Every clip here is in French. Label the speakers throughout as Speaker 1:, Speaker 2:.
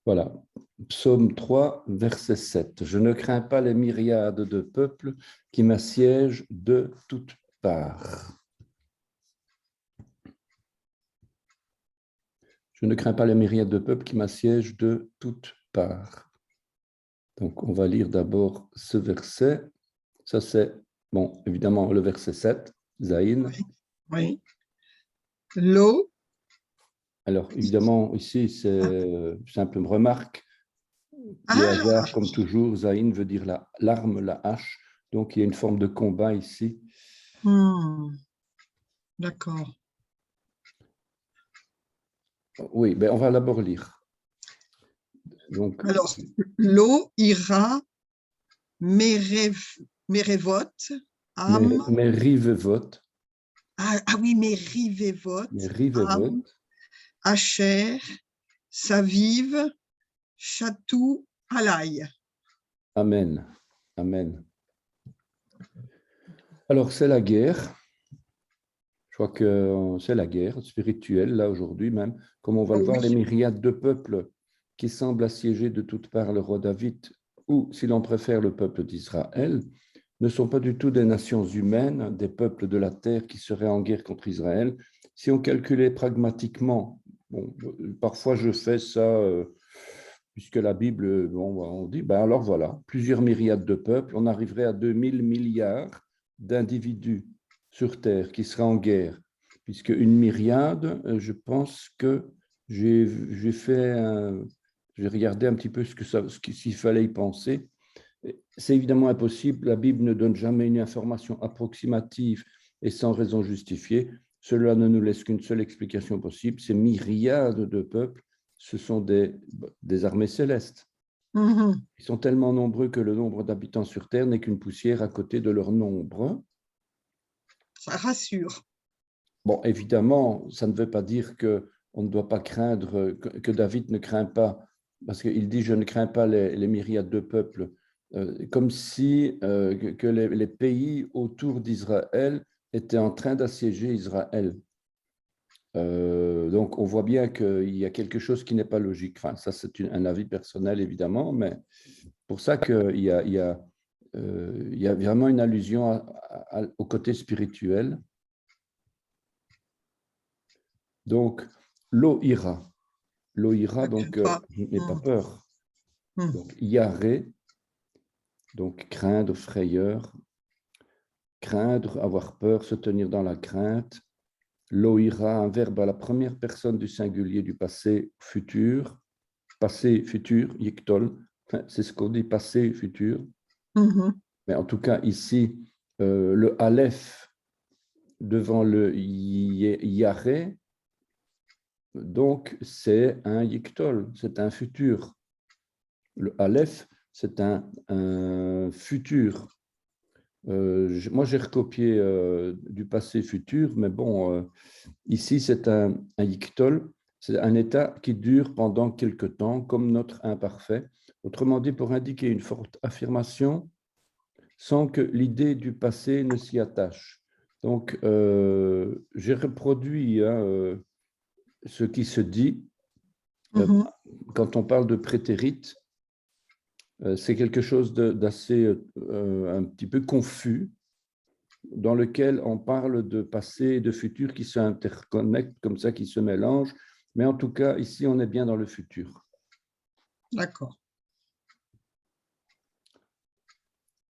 Speaker 1: Voilà. Psaume 3, verset 7. Je ne crains pas les myriades de peuples qui m'assiègent de toutes parts. Je ne crains pas les myriades de peuples qui m'assiègent de toutes parts. Donc, on va lire d'abord ce verset. Ça, c'est, bon, évidemment, le verset 7, Zaïn.
Speaker 2: Oui. Oui. L'eau.
Speaker 1: Alors, évidemment, ici, c'est une simple remarque. Le hasard, comme toujours, Zaïn veut dire l'arme, la hache. Donc, il y a une forme de combat ici.
Speaker 2: D'accord.
Speaker 1: Oui, ben on va d'abord lire. Donc,
Speaker 2: alors, l'eau ira, Mérevot, Am.
Speaker 1: mais rivevot,
Speaker 2: Oui, Mérivevot,
Speaker 1: mais rivevot,
Speaker 2: Am, Asher, Saviv, Chatou, Alaï.
Speaker 1: Amen. Amen. Alors, c'est la guerre. Je crois que c'est la guerre spirituelle, là, aujourd'hui même. Comme on va le voir, les myriades de peuples qui semblent assiéger de toutes parts le roi David, ou, si l'on préfère, le peuple d'Israël, ne sont pas du tout des nations humaines, des peuples de la terre qui seraient en guerre contre Israël. Si on calculait pragmatiquement, bon, parfois je fais ça, puisque la Bible, bon, on dit, ben alors voilà, plusieurs myriades de peuples, on arriverait à 2000 milliards d'individus sur Terre qui seraient en guerre, puisque une myriade, je pense que j'ai regardé un petit peu s'il fallait y penser. C'est évidemment impossible, la Bible ne donne jamais une information approximative et sans raison justifiée. Cela ne nous laisse qu'une seule explication possible, ces myriades de peuples, ce sont des armées célestes. Ils sont tellement nombreux que le nombre d'habitants sur Terre n'est qu'une poussière à côté de leur nombre.
Speaker 2: Ça rassure.
Speaker 1: Bon, évidemment, ça ne veut pas dire qu'on ne doit pas craindre, que David ne craint pas, parce qu'il dit « je ne crains pas les myriades de peuples », comme si que les pays autour d'Israël étaient en train d'assiéger Israël. Donc, on voit bien qu'il y a quelque chose qui n'est pas logique. Enfin, ça, c'est un avis personnel, évidemment, mais pour ça qu'il y a vraiment une allusion au côté spirituel. Donc, l'eau ira. L'eau ira, donc, je n'ai pas peur. Donc, yaré, donc craindre, frayeur, craindre, avoir peur, se tenir dans la crainte. L'eau ira, un verbe à la première personne du singulier du passé futur. Passé futur, yiktol, c'est ce qu'on dit, passé futur. Mais en tout cas, ici, le aleph devant le yaré, donc c'est un yiktol, c'est un futur. Le aleph, c'est un futur. Moi, j'ai recopié du passé futur, mais bon, ici, c'est un yiktol, c'est un état qui dure pendant quelque temps, comme notre imparfait. Autrement dit, pour indiquer une forte affirmation sans que l'idée du passé ne s'y attache. Donc, j'ai reproduit ce qui se dit quand on parle de prétérite. C'est quelque chose d'assez un petit peu confus, dans lequel on parle de passé et de futur qui s'interconnectent comme ça, qui se mélangent. Mais en tout cas, ici, on est bien dans le futur.
Speaker 2: D'accord.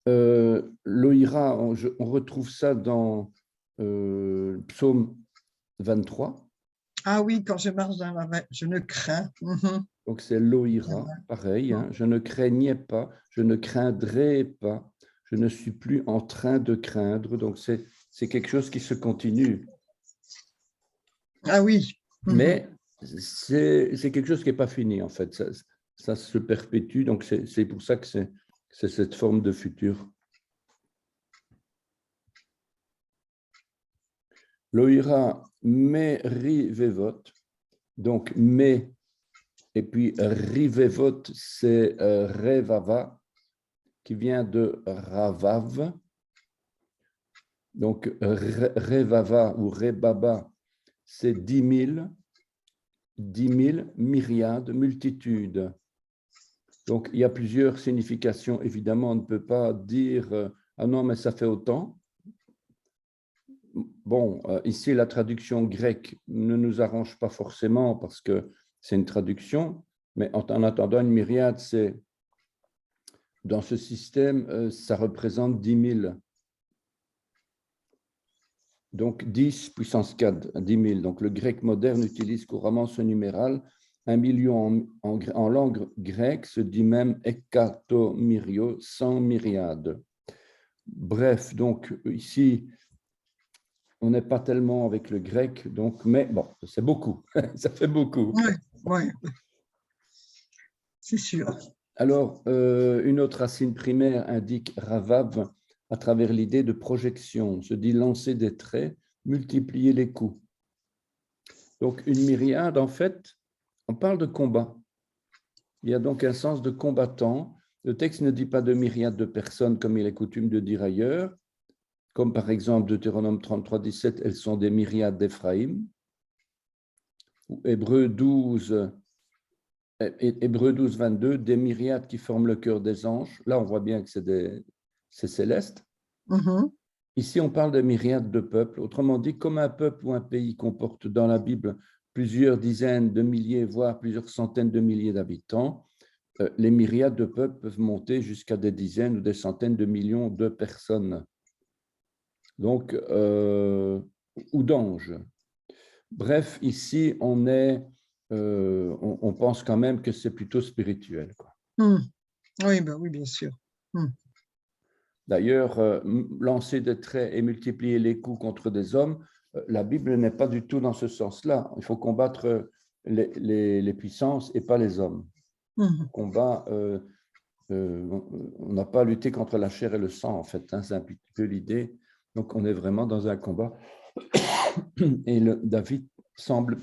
Speaker 1: L'Oïra, on retrouve ça dans Psaume 23.
Speaker 2: Ah oui, quand je marche dans la mer, je ne crains.
Speaker 1: Donc, c'est l'Oïra, pareil. Hein, je ne craignais pas, je ne craindrai pas, je ne suis plus en train de craindre. Donc, c'est quelque chose qui se continue.
Speaker 2: Ah oui.
Speaker 1: Mais c'est quelque chose qui n'est pas fini, en fait. Ça se perpétue. Donc, c'est pour ça que c'est cette forme de futur. L'Oïra me rivevot. Donc, me, et puis rivevot, c'est revava, qui vient de ravav. Donc, revava ou rebaba, c'est 10 000, myriades, multitudes. Donc, il y a plusieurs significations. Évidemment, on ne peut pas dire ah non, mais ça fait autant. Bon, ici, la traduction grecque ne nous arrange pas forcément parce que c'est une traduction, mais en attendant, une myriade, c'est dans ce système, ça représente 10 000. Donc, 10 puissance 4, 10 000. Donc, le grec moderne utilise couramment ce numéral. 1 million en langue grecque se dit même ekatomyrio, 100 myriades. Bref, donc ici, on n'est pas tellement avec le grec, donc, mais bon, c'est beaucoup, ça fait beaucoup.
Speaker 2: Oui, ouais. C'est sûr.
Speaker 1: Alors, une autre racine primaire indique ravav à travers l'idée de projection, se dit lancer des traits, multiplier les coups. Donc, une myriade, en fait, on parle de combat. Il y a donc un sens de combattant. Le texte ne dit pas de myriade de personnes comme il est coutume de dire ailleurs, comme par exemple Deutéronome 33, 17, elles sont des myriades d'Éphraïm, ou Hébreux 12, 22, des myriades qui forment le cœur des anges. Là, on voit bien que c'est céleste. Ici, on parle de myriades de peuples. Autrement dit, comme un peuple ou un pays comporte dans la Bible plusieurs dizaines de milliers, voire plusieurs centaines de milliers d'habitants, les myriades de peuples peuvent monter jusqu'à des dizaines ou des centaines de millions de personnes. Donc, ou d'anges. Bref, ici, on pense quand même que c'est plutôt spirituel, quoi.
Speaker 2: Oui, ben oui, bien sûr.
Speaker 1: D'ailleurs, lancer des traits et multiplier les coups contre des hommes, la Bible n'est pas du tout dans ce sens-là. Il faut combattre les puissances et pas les hommes. Combat, on n'a pas à lutter contre la chair et le sang, en fait, hein, c'est un petit peu l'idée. Donc, on est vraiment dans un combat. Et David semble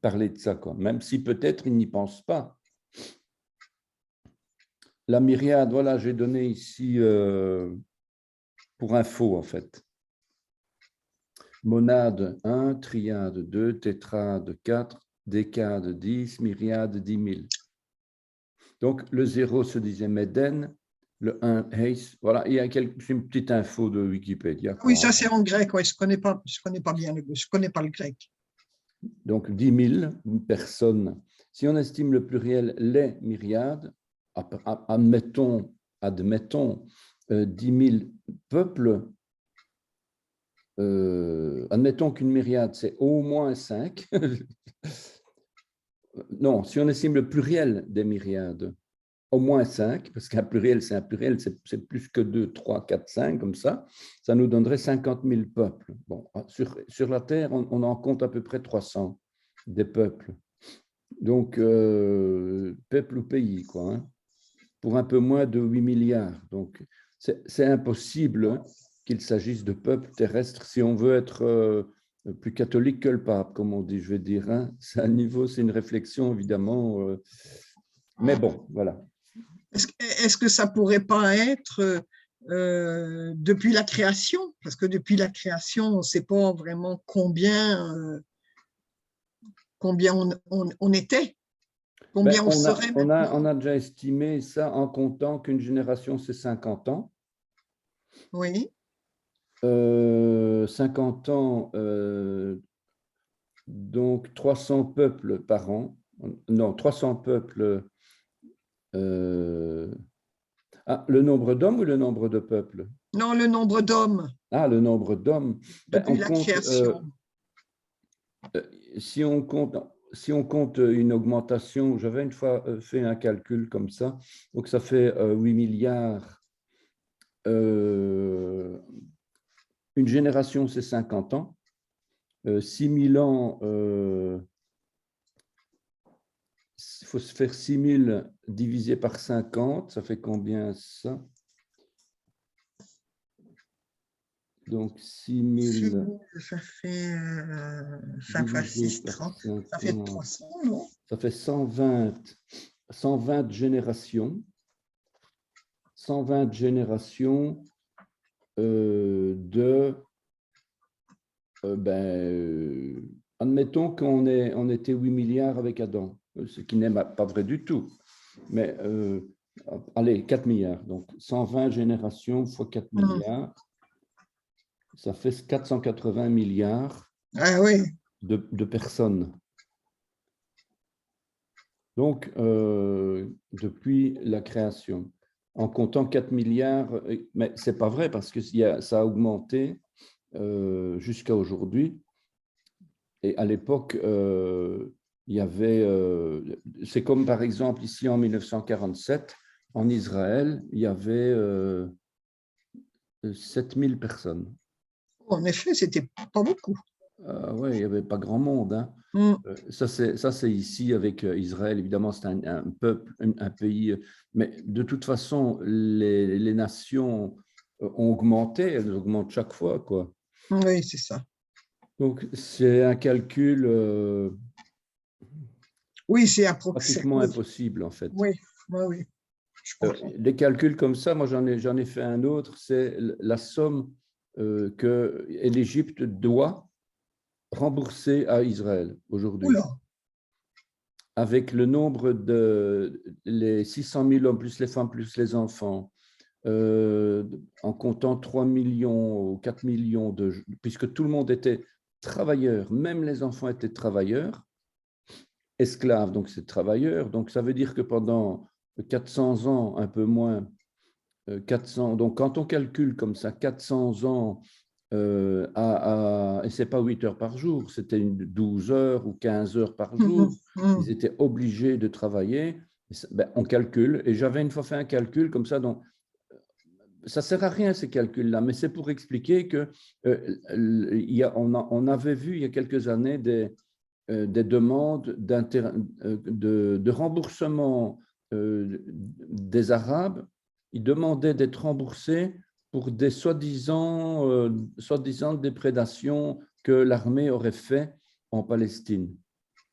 Speaker 1: parler de ça, quoi. Même si peut-être il n'y pense pas. La myriade, voilà, j'ai donné ici pour info, en fait. Monade 1, triade 2, tétrade 4, décade 10, myriade 10 000. Donc, le 0 se disait Méden, le 1, Heis. Voilà, il y a une petite info de Wikipédia, quoi.
Speaker 2: Oui, ça c'est en grec, ouais, je connais pas bien, je connais pas le grec.
Speaker 1: Donc, 10 000 personnes. Si on estime le pluriel les myriades, admettons 10 000 peuples, admettons qu'une myriade, c'est au moins 5. Non, si on estime le pluriel des myriades, au moins 5, parce qu'un pluriel, c'est un pluriel, c'est plus que 2, 3, 4, 5, comme ça nous donnerait 50 000 peuples. Bon, sur la Terre, on en compte à peu près 300 des peuples. Donc, peuple ou pays, quoi, hein, pour un peu moins de 8 milliards. Donc, c'est impossible qu'il s'agisse de peuples terrestres si on veut être plus catholique que le pape, comme on dit, je vais dire. Hein. C'est un niveau, c'est une réflexion, évidemment. Mais bon, voilà.
Speaker 2: Est-ce que ça pourrait pas être depuis la création? Parce que depuis la création, on ne sait pas vraiment combien on était, combien on serait maintenant.
Speaker 1: On a déjà estimé ça en comptant qu'une génération, c'est 50 ans.
Speaker 2: Oui.
Speaker 1: 50 ans, donc 300 peuples par an. Non, 300 peuples. Le nombre d'hommes ou le nombre de peuples?
Speaker 2: Non, le nombre d'hommes.
Speaker 1: Ah, le nombre d'hommes.
Speaker 2: Depuis la création.
Speaker 1: Si on compte une augmentation, j'avais une fois fait un calcul comme ça, donc ça fait 8 milliards. Une génération, c'est 50 ans. 6 000 ans, il faut se faire 6 000 divisé par 50, ça fait combien ça? Donc 6 000.
Speaker 2: Ça fait 6, 30, ça fait 300, non?
Speaker 1: Ça fait 120 générations. 120 générations admettons qu'on était 8 milliards avec Adam, ce qui n'est pas vrai du tout. mais allez, 4 milliards. Donc, 120 générations fois 4 milliards, ça fait 480 milliards
Speaker 2: Ah oui.
Speaker 1: de personnes. Donc, depuis la création, en comptant 4 milliards, mais ce n'est pas vrai parce que ça a augmenté jusqu'à aujourd'hui. Et à l'époque, il y avait, c'est comme par exemple ici en 1947, en Israël, il y avait 7000 personnes.
Speaker 2: En effet, c'était pas beaucoup.
Speaker 1: Oui, il n'y avait pas grand monde. Hein. Ça, c'est ici avec Israël. Évidemment, c'est un peuple, un pays. Mais de toute façon, les nations ont augmenté. Elles augmentent chaque fois, quoi.
Speaker 2: Oui, c'est ça.
Speaker 1: Donc, c'est un calcul
Speaker 2: oui, c'est
Speaker 1: pratiquement impossible, en fait.
Speaker 2: Oui, oui, oui. Je comprends.
Speaker 1: Des calculs comme ça, moi, j'en ai fait un autre. C'est la somme que l'Égypte doit rembourser à Israël aujourd'hui.
Speaker 2: Oula.
Speaker 1: Avec le nombre de les 600 000 hommes plus les femmes plus les enfants, en comptant 3 millions ou 4 millions puisque tout le monde était travailleur, même les enfants étaient travailleurs, esclaves, donc c'est travailleurs. Donc ça veut dire que pendant 400 ans, un peu moins, 400, donc quand on calcule comme ça 400 ans, et ce n'est pas 8 heures par jour, c'était 12 heures ou 15 heures par jour. Ils étaient obligés de travailler. Ben, on calcule, et j'avais une fois fait un calcul comme ça, donc ça ne sert à rien ces calculs-là, mais c'est pour expliquer que on avait vu il y a quelques années des demandes de remboursement des Arabes. Ils demandaient d'être remboursés pour des soi-disant déprédations que l'armée aurait fait en Palestine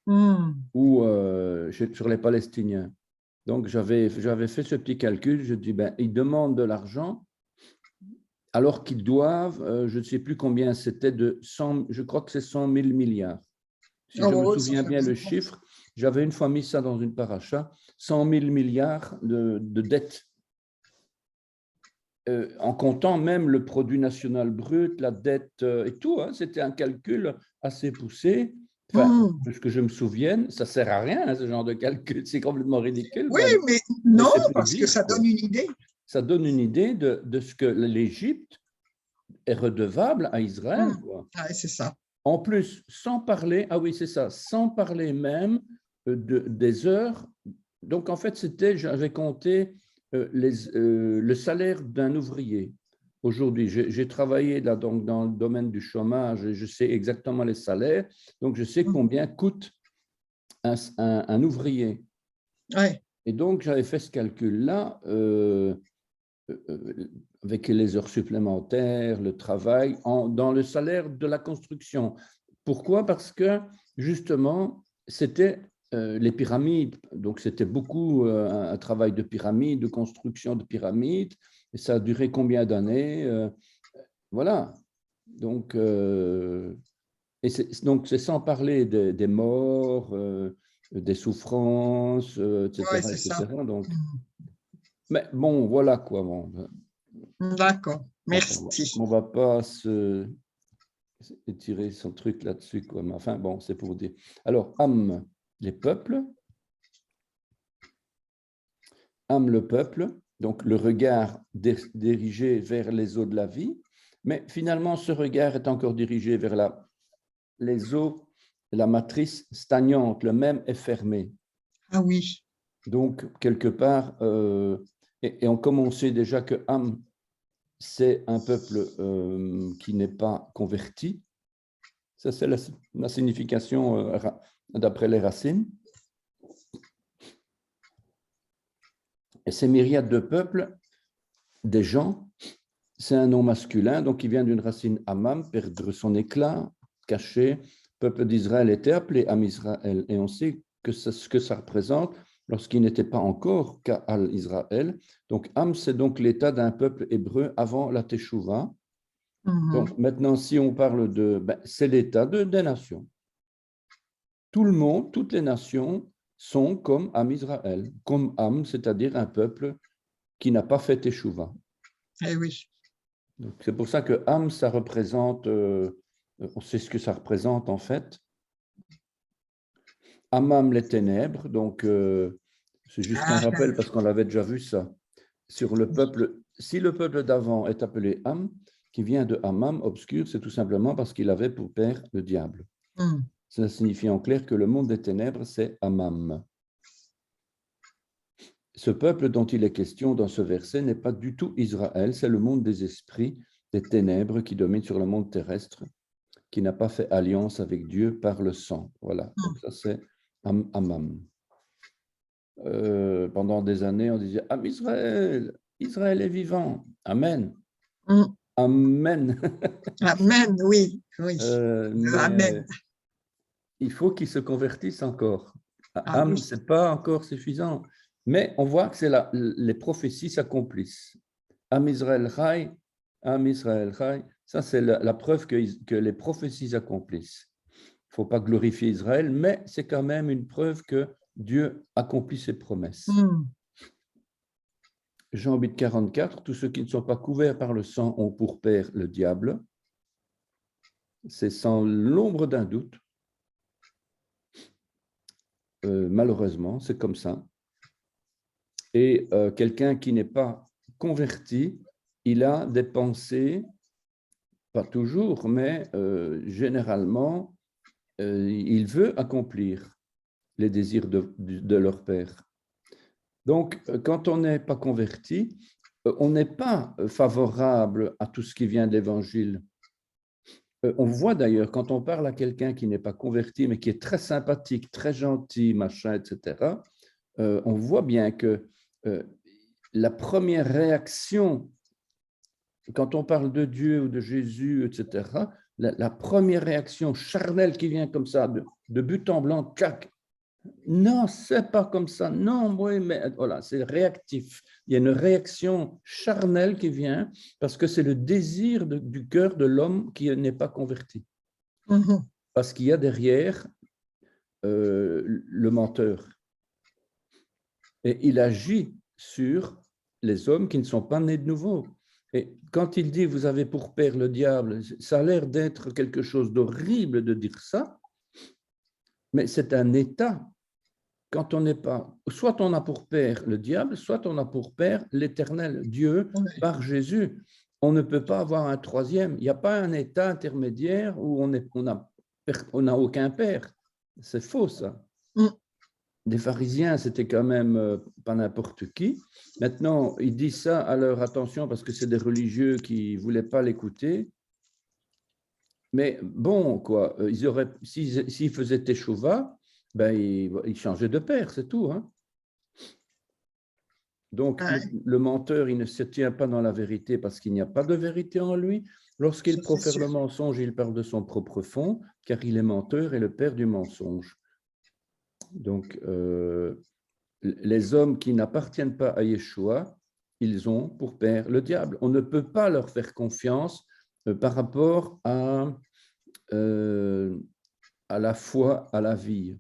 Speaker 1: ou sur les Palestiniens. Donc, j'avais fait ce petit calcul. Je dis, ben, ils demandent de l'argent alors qu'ils doivent, je ne sais plus combien c'était, je crois que c'est 100 000 milliards. Si je me souviens bien le chiffre, j'avais une fois mis ça dans une paracha, 100 000 milliards de dettes. En comptant même le produit national brut, la dette et tout, hein, c'était un calcul assez poussé. Enfin, de ce que je me souvienne, ça ne sert à rien, hein, ce genre de calcul, c'est complètement ridicule.
Speaker 2: Oui, mais non, parce que ça
Speaker 1: quoi.
Speaker 2: donne une idée.
Speaker 1: Ça donne une idée de ce que l'Égypte est redevable à Israël. Quoi.
Speaker 2: Ouais, c'est ça.
Speaker 1: En plus, sans parler, ah oui, c'est ça, sans parler même des heures. Donc, en fait, j'avais compté le salaire d'un ouvrier. Aujourd'hui, j'ai travaillé là, donc, dans le domaine du chômage et je sais exactement les salaires. Donc, je sais combien coûte un ouvrier.
Speaker 2: Ouais.
Speaker 1: Et donc, j'avais fait ce calcul-là avec les heures supplémentaires, le travail, dans le salaire de la construction. Pourquoi? Parce que, justement, c'était les pyramides. Donc, c'était beaucoup un travail de pyramide, de construction de pyramides. Et ça a duré combien d'années? Voilà. Donc, c'est sans parler des morts, des souffrances, etc.
Speaker 2: Ouais, c'est
Speaker 1: etc.
Speaker 2: ça.
Speaker 1: Donc, mais bon, voilà quoi. Bon.
Speaker 2: D'accord, merci.
Speaker 1: On ne va pas étirer son truc là-dessus, quoi. Mais enfin, bon, c'est pour dire. Alors, Am, les peuples. Am, le peuple. Donc, le regard dirigé vers les eaux de la vie. Mais finalement, ce regard est encore dirigé vers les eaux, la matrice stagnante. Le même est fermé.
Speaker 2: Ah oui.
Speaker 1: Donc, quelque part, comme on sait déjà que Am, c'est un peuple qui n'est pas converti. Ça, c'est la signification d'après les racines. Et ces myriades de peuples, des gens, c'est un nom masculin, donc il vient d'une racine Amam, perdre son éclat, caché. Le peuple d'Israël était appelé Am Israël, et on sait ce que ça représente lorsqu'il n'était pas encore Ka'al Israël. Donc Am, c'est donc l'état d'un peuple hébreu avant la Teshuvah. Donc maintenant, si on parle c'est l'état des nations. Tout le monde, toutes les nations sont comme Am Israël, comme Am, c'est-à-dire un peuple qui n'a pas fait Teshuvah.
Speaker 2: Eh oui.
Speaker 1: C'est pour ça que Am, ça représente, on sait ce que ça représente en fait. Amam, les ténèbres, donc c'est juste un rappel parce qu'on l'avait déjà vu ça. Sur le peuple, si le peuple d'avant est appelé Am, qui vient de Amam, obscur, c'est tout simplement parce qu'il avait pour père le diable. Ça signifie en clair que le monde des ténèbres, c'est Amam. Ce peuple dont il est question dans ce verset n'est pas du tout Israël, c'est le monde des esprits, des ténèbres qui domine sur le monde terrestre, qui n'a pas fait alliance avec Dieu par le sang. Voilà, donc ça c'est Amam. Pendant des années, on disait « Am Israël, Israël est vivant. Amen. Amen. »
Speaker 2: Amen, oui.
Speaker 1: Amen. Il faut qu'ils se convertissent encore. Am, ce n'est pas encore suffisant. Mais on voit que c'est les prophéties s'accomplissent. Am Israël Chai, Am Israël Chai. Ça, c'est la preuve que les prophéties s'accomplissent. Il ne faut pas glorifier Israël, mais c'est quand même une preuve que Dieu accomplit ses promesses. Jean 8, 44, tous ceux qui ne sont pas couverts par le sang ont pour père le diable. C'est sans l'ombre d'un doute. Malheureusement, c'est comme ça. Et quelqu'un qui n'est pas converti, il a des pensées, pas toujours, mais généralement, il veut accomplir les désirs de leur père. Donc, quand on n'est pas converti, on n'est pas favorable à tout ce qui vient de l'Évangile. On voit d'ailleurs, quand on parle à quelqu'un qui n'est pas converti, mais qui est très sympathique, très gentil, machin, etc., on voit bien que la première réaction, quand on parle de Dieu ou de Jésus, etc., la première réaction charnelle qui vient comme ça, de but en blanc, tchac, non, c'est pas comme ça, non, oui, mais voilà, c'est réactif. Il y a une réaction charnelle qui vient parce que c'est le désir du cœur de l'homme qui n'est pas converti. Parce qu'il y a derrière le menteur. Et il agit sur les hommes qui ne sont pas nés de nouveau. Et quand il dit « vous avez pour père le diable », ça a l'air d'être quelque chose d'horrible de dire ça, mais c'est un état. Quand on n'est pas, soit on a pour père le diable, soit on a pour père l'Éternel, Dieu, par Jésus. On ne peut pas avoir un troisième. Il n'y a pas un état intermédiaire où on n'a aucun père. C'est faux, ça. Les pharisiens, c'était quand même pas n'importe qui. Maintenant, ils disent ça à leur attention parce que c'est des religieux qui ne voulaient pas l'écouter. Mais bon, quoi, s'ils faisaient Teshuvah, ben, ils changeaient de père, c'est tout. Hein. Donc, le menteur, il ne se tient pas dans la vérité parce qu'il n'y a pas de vérité en lui. Lorsqu'il profère le mensonge, il parle de son propre fond, car il est menteur et le père du mensonge. Donc, les hommes qui n'appartiennent pas à Yeshua, ils ont pour père le diable. On ne peut pas leur faire confiance par rapport à la foi, à la vie.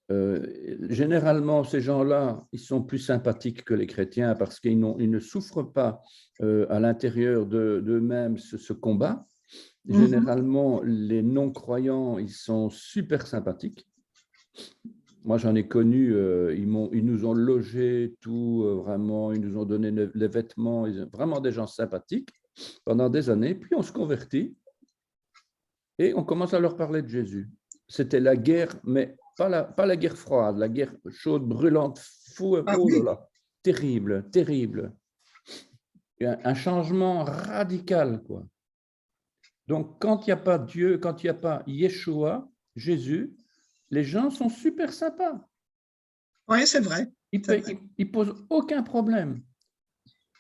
Speaker 1: Généralement, ces gens-là, ils sont plus sympathiques que les chrétiens parce qu'ils ne souffrent pas à l'intérieur d'eux-mêmes ce combat. Généralement, les non-croyants, ils sont super sympathiques. Moi, j'en ai connu, ils nous ont logés, tout, vraiment, ils nous ont donné les vêtements, vraiment des gens sympathiques pendant des années. Puis on se convertit et on commence à leur parler de Jésus. C'était la guerre, mais pas la guerre froide, la guerre chaude, brûlante, fou, oh là là, terrible, terrible. Un changement radical, quoi. Donc, quand il n'y a pas Dieu, quand il n'y a pas Yeshua, Jésus, les gens sont super sympas.
Speaker 2: Oui, c'est vrai.
Speaker 1: Ils ne posent aucun problème.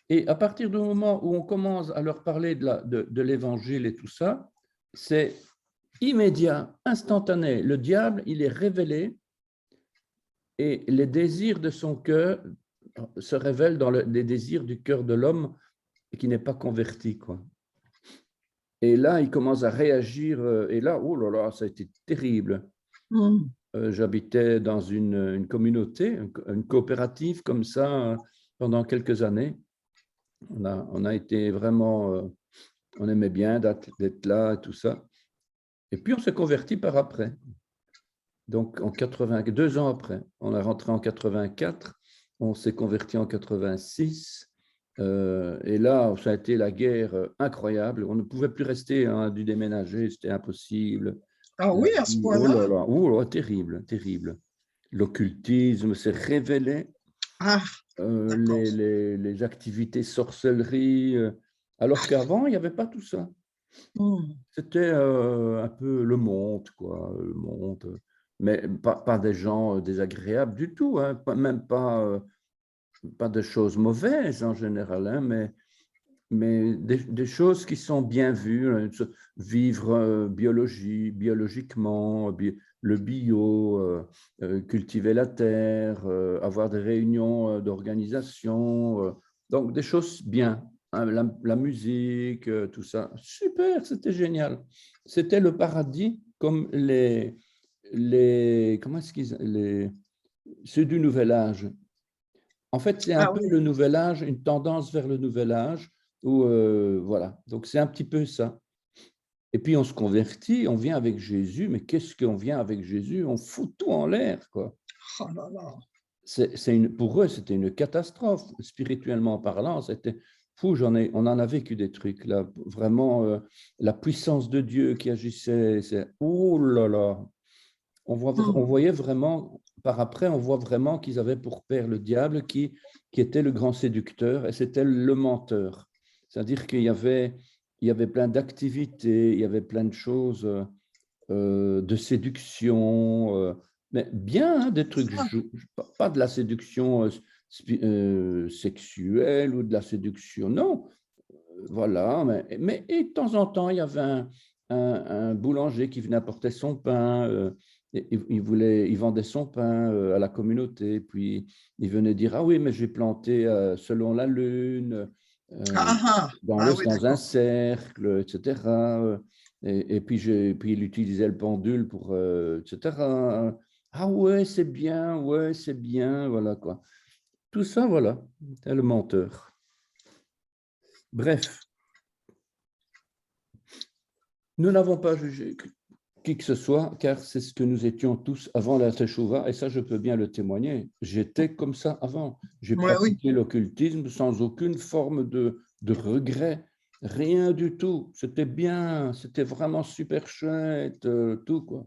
Speaker 1: Et à partir du moment où on commence à leur parler de l'évangile et tout ça, c'est immédiat, instantané. Le diable, il est révélé et les désirs de son cœur se révèlent dans les désirs du cœur de l'homme qui n'est pas converti, quoi. Et là, il commence à réagir et là, oh là là, ça a été terrible. j'habitais dans une communauté, une coopérative comme ça pendant quelques années. On a été vraiment, on aimait bien d'être là et tout ça. Et puis, on s'est converti par après. Donc, en 2 ans après, on est rentré en 84, on s'est converti en 86. Et là, ça a été la guerre incroyable. On ne pouvait plus rester, on a dû déménager, c'était impossible.
Speaker 2: Ah oui, à ce
Speaker 1: Oh là
Speaker 2: point-là.
Speaker 1: là, oh là, terrible, terrible. L'occultisme s'est révélé,
Speaker 2: Ah, d'accord.
Speaker 1: les activités sorcellerie, alors qu'avant, il n'y avait pas tout ça. C'était un peu le monde, quoi, le monde, mais pas des gens désagréables du tout, hein, même pas de choses mauvaises en général, hein, mais des choses qui sont bien vues, hein, vivre biologiquement, le bio, cultiver la terre, avoir des réunions d'organisation, donc des choses bien, hein, la musique, tout ça. Super, c'était génial. C'était le paradis comme comment est-ce ceux du Nouvel Âge. En fait, c'est un
Speaker 2: Ah
Speaker 1: peu
Speaker 2: oui.
Speaker 1: le Nouvel Âge, une tendance vers le Nouvel Âge, où, voilà, donc c'est un petit peu ça. Et puis on se convertit, on vient avec Jésus, mais qu'est-ce qu'on vient avec Jésus? On fout tout en l'air, quoi.
Speaker 2: Oh là là.
Speaker 1: Pour eux, c'était une catastrophe, spirituellement parlant, c'était fou, on en a vécu des trucs, là, vraiment, la puissance de Dieu qui agissait, oh là là, on voyait vraiment, par après, on voit vraiment qu'ils avaient pour père le diable qui était le grand séducteur et c'était le menteur. C'est-à-dire qu'il y avait plein d'activités, il y avait plein de choses de séduction, mais bien, hein, des trucs, pas de la séduction sexuelle ou de la séduction, non. Voilà, et de temps en temps, il y avait un boulanger qui venait apporter son pain, il vendait son pain à la communauté, puis il venait dire, ah oui, mais j'ai planté selon la lune,
Speaker 2: Ah, ah, ah oui,
Speaker 1: dans un
Speaker 2: d'accord.
Speaker 1: cercle, etc. Puis il utilisait le pendule pour, etc. Ah ouais, c'est bien, voilà quoi. Tout ça, voilà, c'est le menteur. Bref, nous n'avons pas jugé qui que ce soit, car c'est ce que nous étions tous avant la Teshuvah, et ça, je peux bien le témoigner. J'étais comme ça avant. J'ai
Speaker 2: Ouais, oui.
Speaker 1: pratiqué l'occultisme sans aucune forme de regret, rien du tout. C'était bien, c'était vraiment super chouette, tout quoi.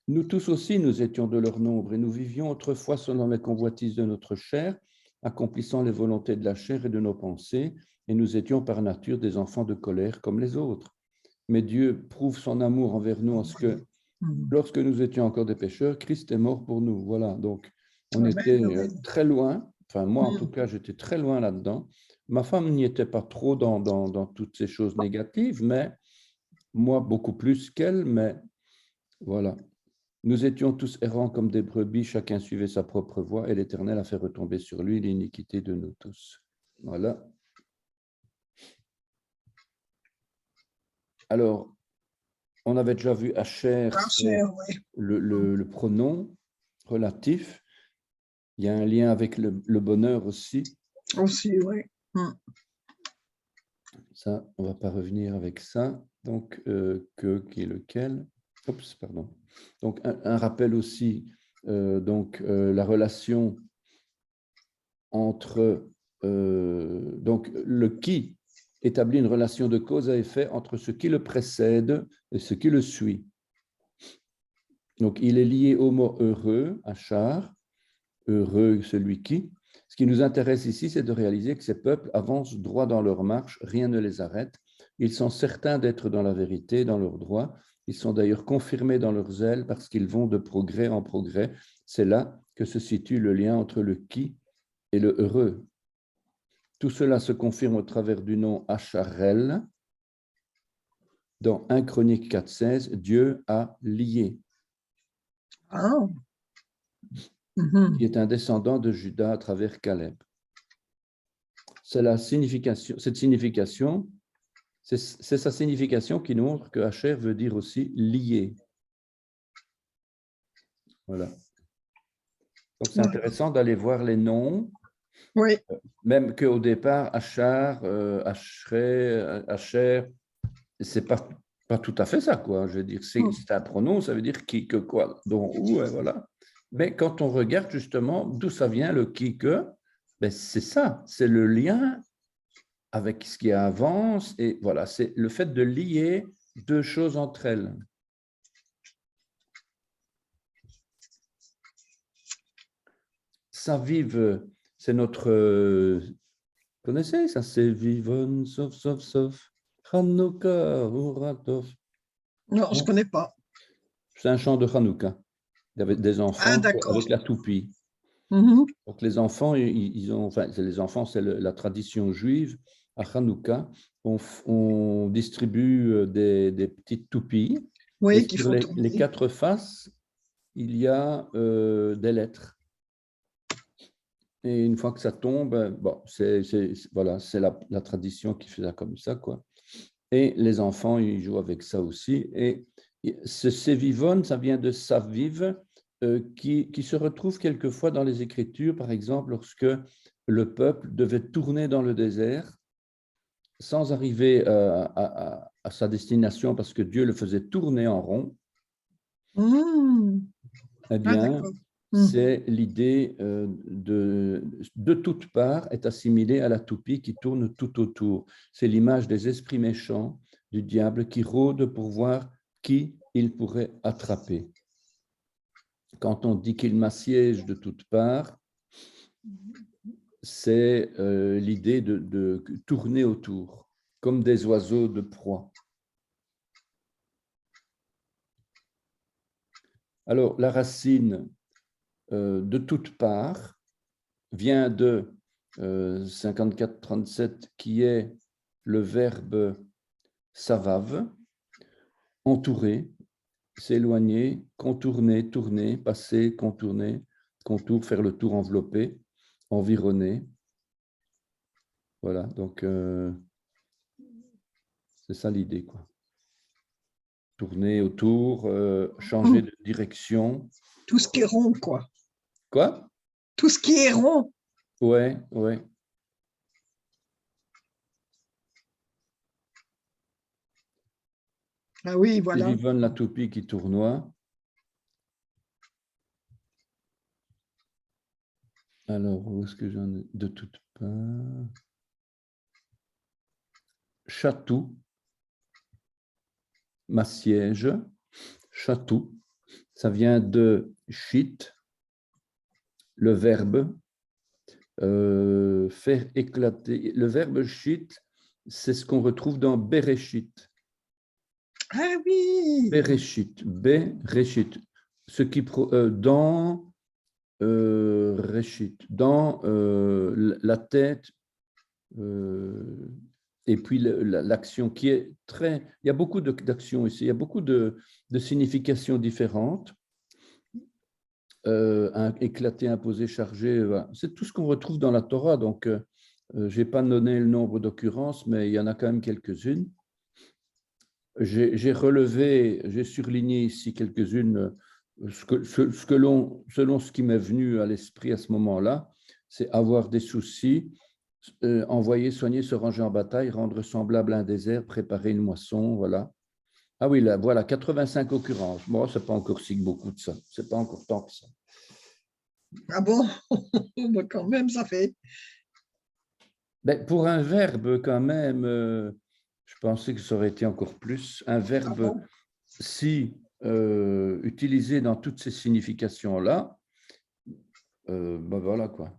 Speaker 1: Nous tous aussi, nous étions de leur nombre, et nous vivions autrefois selon les convoitises de notre chair, accomplissant les volontés de la chair et de nos pensées, et nous étions par nature des enfants de colère comme les autres. Mais Dieu prouve son amour envers nous en ce que, lorsque nous étions encore des pécheurs, Christ est mort pour nous. Voilà, donc on
Speaker 2: Amen,
Speaker 1: était
Speaker 2: amen.
Speaker 1: très loin, enfin moi en tout cas, j'étais très loin là-dedans. Ma femme n'y était pas trop dans toutes ces choses négatives, mais moi beaucoup plus qu'elle, mais voilà. Nous étions tous errants comme des brebis, chacun suivait sa propre voie, et l'Éternel a fait retomber sur lui l'iniquité de nous tous. Voilà. Alors, on avait déjà vu Asher, c'est
Speaker 2: Oui.
Speaker 1: le pronom relatif. Il y a un lien avec le bonheur aussi.
Speaker 2: Aussi, oui.
Speaker 1: Ça, on ne va pas revenir avec ça. Donc, qui est lequel? Oups, pardon. Donc, un rappel aussi, la relation entre, donc le qui établit une relation de cause à effet entre ce qui le précède et ce qui le suit. Donc, il est lié au mot heureux, achar, heureux celui qui. Ce qui nous intéresse ici, c'est de réaliser que ces peuples avancent droit dans leur marche, rien ne les arrête. Ils sont certains d'être dans la vérité, dans leur droit. Ils sont d'ailleurs confirmés dans leur zèle parce qu'ils vont de progrès en progrès. C'est là que se situe le lien entre le qui et le heureux. Tout cela se confirme au travers du nom Acharel. Dans 1 Chronique 4,16, Dieu a lié,
Speaker 2: Ah.
Speaker 1: qui est un descendant de Judas à travers Caleb. C'est la signification, cette signification, c'est sa signification qui nous montre que Asher veut dire aussi lié. Voilà. Donc, c'est intéressant d'aller voir les noms.
Speaker 2: Oui.
Speaker 1: Même qu'au départ, Achar, Achré, Acher, c'est pas tout à fait ça, quoi. Je veux dire, c'est un pronom, ça veut dire qui, que, quoi, dont, où, et voilà. Mais quand on regarde justement d'où ça vient, le qui, que, ben c'est ça, c'est le lien avec ce qui avance, et voilà, c'est le fait de lier deux choses entre elles. Ça vive, c'est notre... vous connaissez ça? C'est vivon, sauf. Hanouka, Uratov.
Speaker 2: Non, je ne connais pas.
Speaker 1: C'est un chant de Hanouka. Il y avait des enfants avec la toupie. Donc les enfants, ils ont, enfin, les enfants, c'est la tradition juive. À Hanouka, on distribue des petites toupies.
Speaker 2: Oui,
Speaker 1: Et sur les quatre faces, il y a des lettres. Et une fois que ça tombe, bon, voilà, c'est la tradition qui fait ça comme ça, quoi. Et les enfants, ils jouent avec ça aussi. Et ce sévivon, ça vient de saviv, qui se retrouve quelquefois dans les Écritures, par exemple, lorsque le peuple devait tourner dans le désert sans arriver à sa destination parce que Dieu le faisait tourner en rond. Eh bien, c'est l'idée de toutes parts est assimilée à la toupie qui tourne tout autour. C'est l'image des esprits méchants du diable qui rôdent pour voir qui il pourrait attraper. Quand on dit qu'il m'assiège de toutes parts, c'est l'idée de tourner autour, comme des oiseaux de proie. Alors, la racine de toutes parts vient de 54-37, qui est le verbe savav, entourer, s'éloigner, contourner, tourner, passer, contourner, contour, faire le tour, envelopper, environner. Voilà, donc c'est ça l'idée, quoi. Tourner autour, changer de direction.
Speaker 2: Tout ce qui est rond, quoi.
Speaker 1: Quoi?
Speaker 2: Tout ce qui est rond.
Speaker 1: Ouais, ouais.
Speaker 2: Ah oui, voilà.
Speaker 1: C'est Vivonne la toupie qui tournoie. Alors, où est-ce que j'en ai? De toutes parts. Chatou, m'assiège, chatou, ça vient de shit, le verbe faire éclater. Le verbe shit, c'est ce qu'on retrouve dans Bereshit.
Speaker 2: Ah oui.
Speaker 1: Bereshit, Bereshit, ce qui dans Reshit, dans la tête. Et puis l'action qui est très... Il y a beaucoup d'actions ici, il y a beaucoup de significations différentes. Éclater, imposer, charger, voilà. C'est tout ce qu'on retrouve dans la Torah. Donc, je n'ai pas donné le nombre d'occurrences, mais il y en a quand même quelques-unes. J'ai relevé, j'ai surligné ici quelques-unes, selon ce qui m'est venu à l'esprit à ce moment-là, c'est avoir des soucis, envoyer, soigner, se ranger en bataille, rendre semblable à un désert, préparer une moisson, voilà. Ah oui, là, voilà, 85 occurrences. Bon, ce n'est pas encore si beaucoup de ça. Ce n'est pas encore tant que ça.
Speaker 2: Ah bon? Quand même, ça fait.
Speaker 1: Ben, pour un verbe, quand même, je pensais que ça aurait été encore plus. Un verbe, si utilisé dans toutes ces significations-là, ben voilà quoi.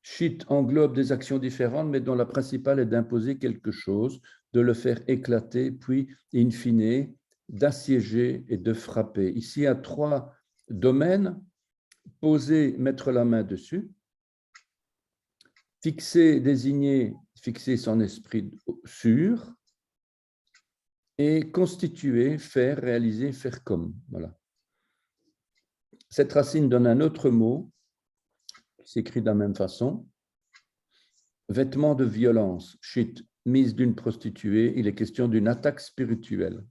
Speaker 1: Shit englobe des actions différentes, mais dont la principale est d'imposer quelque chose, de le faire éclater, puis, in fine, d'assiéger et de frapper. Ici, il y a 3 domaines. Poser, mettre la main dessus. Fixer, désigner, fixer son esprit sur. Et constituer, faire, réaliser, faire comme. Voilà. Cette racine donne un autre mot qui s'écrit de la même façon. Vêtement de violence, shit, mise d'une prostituée, il est question d'une attaque spirituelle.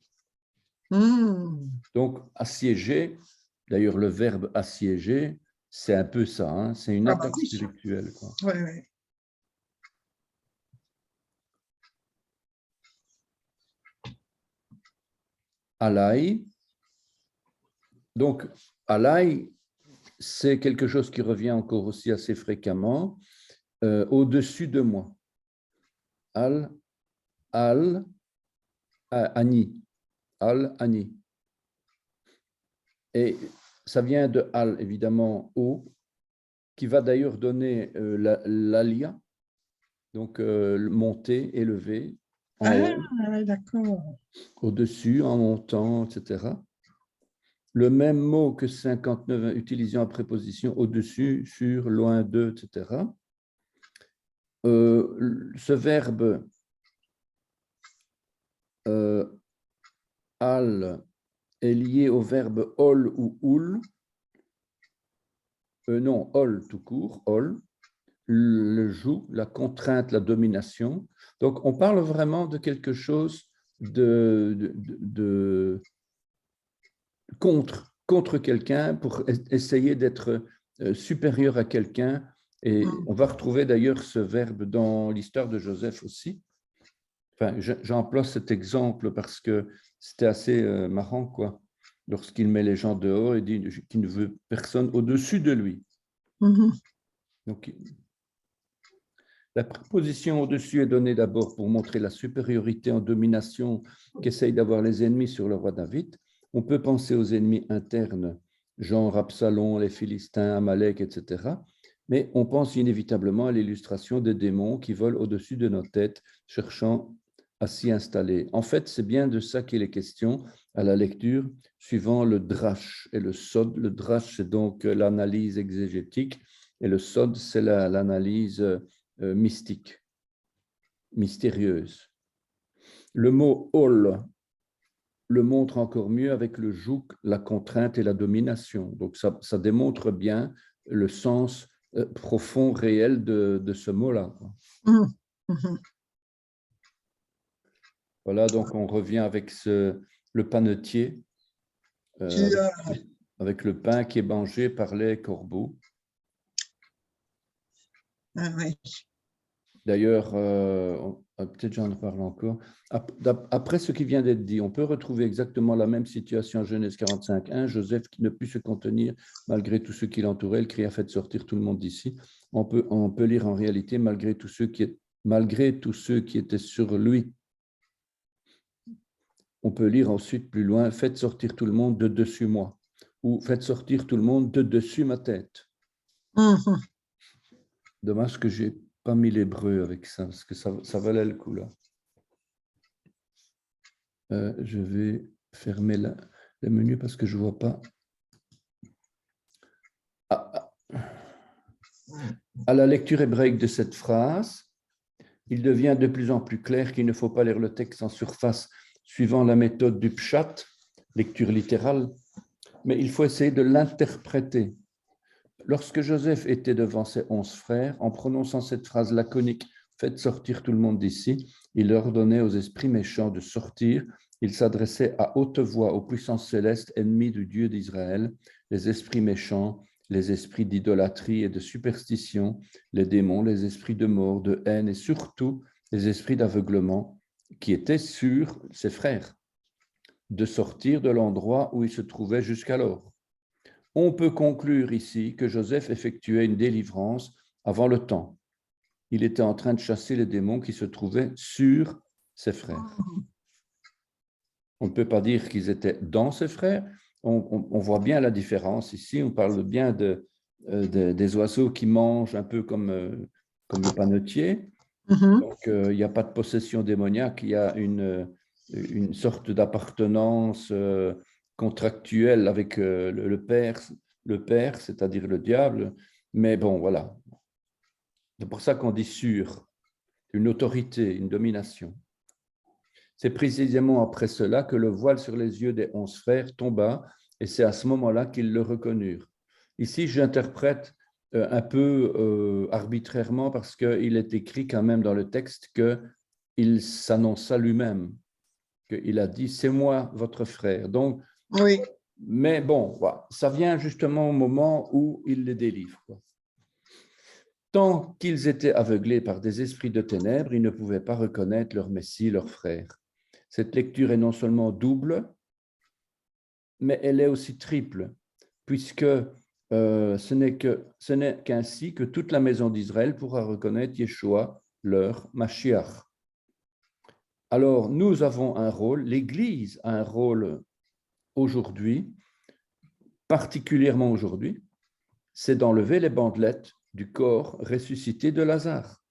Speaker 1: Donc, assiéger, d'ailleurs, le verbe assiéger, c'est un peu ça, hein, c'est une attaque spirituelle, quoi.
Speaker 2: Ouais, ouais.
Speaker 1: Alai. Donc, alai, c'est quelque chose qui revient encore aussi assez fréquemment, au-dessus de moi. Al, ani, al, ani. Et ça vient de al, évidemment, au, qui va d'ailleurs donner l'alia, donc monter, élever, en haut,
Speaker 2: d'accord.
Speaker 1: au-dessus, en montant, etc. Le même mot que 59 utilisant la préposition au-dessus, sur, loin de, etc. Ce verbe al est lié au verbe ol ou oul. Non, ol tout court, ol. Le joug, la contrainte, la domination. Donc, on parle vraiment de quelque chose de contre quelqu'un pour essayer d'être supérieur à quelqu'un. Et on va retrouver d'ailleurs ce verbe dans l'histoire de Joseph aussi. Enfin, j'emploie cet exemple parce que c'était assez marrant, quoi. Lorsqu'il met les gens dehors et dit qu'il ne veut personne au-dessus de lui. Donc, la préposition au-dessus est donnée d'abord pour montrer la supériorité en domination qu'essayent d'avoir les ennemis sur le roi David. On peut penser aux ennemis internes, genre Absalom, les Philistins, Amalek, etc. Mais on pense inévitablement à l'illustration des démons qui volent au-dessus de nos têtes, cherchant à s'y installer. En fait, c'est bien de ça qu'il est question à la lecture, suivant le drash et le sod. Le drash, c'est donc l'analyse exégétique, et le sod, c'est l'analyse mystique, mystérieuse. Le mot ol le montre encore mieux avec le joug, la contrainte et la domination. Donc, ça démontre bien le sens profond, réel de ce mot-là. Voilà, donc on revient avec le panetier, avec le pain qui est mangé par les corbeaux. D'ailleurs, peut-être j'en parle encore. Après ce qui vient d'être dit, on peut retrouver exactement la même situation en Genèse 45.1. Joseph, qui ne put se contenir malgré tout ce qui l'entourait, il cria « Faites sortir tout le monde d'ici ». On peut lire en réalité « malgré tous ceux qui étaient sur lui ». On peut lire ensuite plus loin « Faites sortir tout le monde de dessus moi » ou « Faites sortir tout le monde de dessus ma tête ». Dommage que j'ai pas mis l'hébreu avec ça, parce que ça valait le coup là. Je vais fermer le menu parce que je ne vois pas. À la lecture hébraïque de cette phrase, il devient de plus en plus clair qu'il ne faut pas lire le texte en surface suivant la méthode du pshat, lecture littérale, mais il faut essayer de l'interpréter. Lorsque Joseph était devant ses 11 frères, en prononçant cette phrase laconique « Faites sortir tout le monde d'ici », il ordonnait aux esprits méchants de sortir. Il s'adressait à haute voix aux puissances célestes ennemies du Dieu d'Israël, les esprits méchants, les esprits d'idolâtrie et de superstition, les démons, les esprits de mort, de haine et surtout les esprits d'aveuglement qui étaient sur ses frères de sortir de l'endroit où ils se trouvaient jusqu'alors. On peut conclure ici que Joseph effectuait une délivrance avant le temps. Il était en train de chasser les démons qui se trouvaient sur ses frères. On ne peut pas dire qu'ils étaient dans ses frères. On voit bien la différence ici. On parle bien des oiseaux qui mangent un peu comme le panetier. Donc, il n'y a pas de possession démoniaque. Il y a une sorte d'appartenance contractuelle avec le Père, c'est-à-dire le diable. Mais bon, voilà. C'est pour ça qu'on dit sur, une autorité, une domination. C'est précisément après cela que le voile sur les yeux des 11 frères tomba, et c'est à ce moment-là qu'ils le reconnurent. Ici, j'interprète un peu arbitrairement parce qu'il est écrit quand même dans le texte qu'il s'annonça lui-même. qu'il a dit « c'est moi votre frère ». Donc,
Speaker 2: oui.
Speaker 1: mais bon, voilà, ça vient justement au moment où il les délivre, quoi. Tant qu'ils étaient aveuglés par des esprits de ténèbres, ils ne pouvaient pas reconnaître leur Messie, leur frère. Cette lecture est non seulement double, mais elle est aussi triple, puisque ce n'est qu'ainsi que toute la maison d'Israël pourra reconnaître Yeshua, leur Mashiach. Alors, nous avons un rôle, l'Église a un rôle aujourd'hui, particulièrement aujourd'hui, c'est d'enlever les bandelettes du corps ressuscité de Lazare.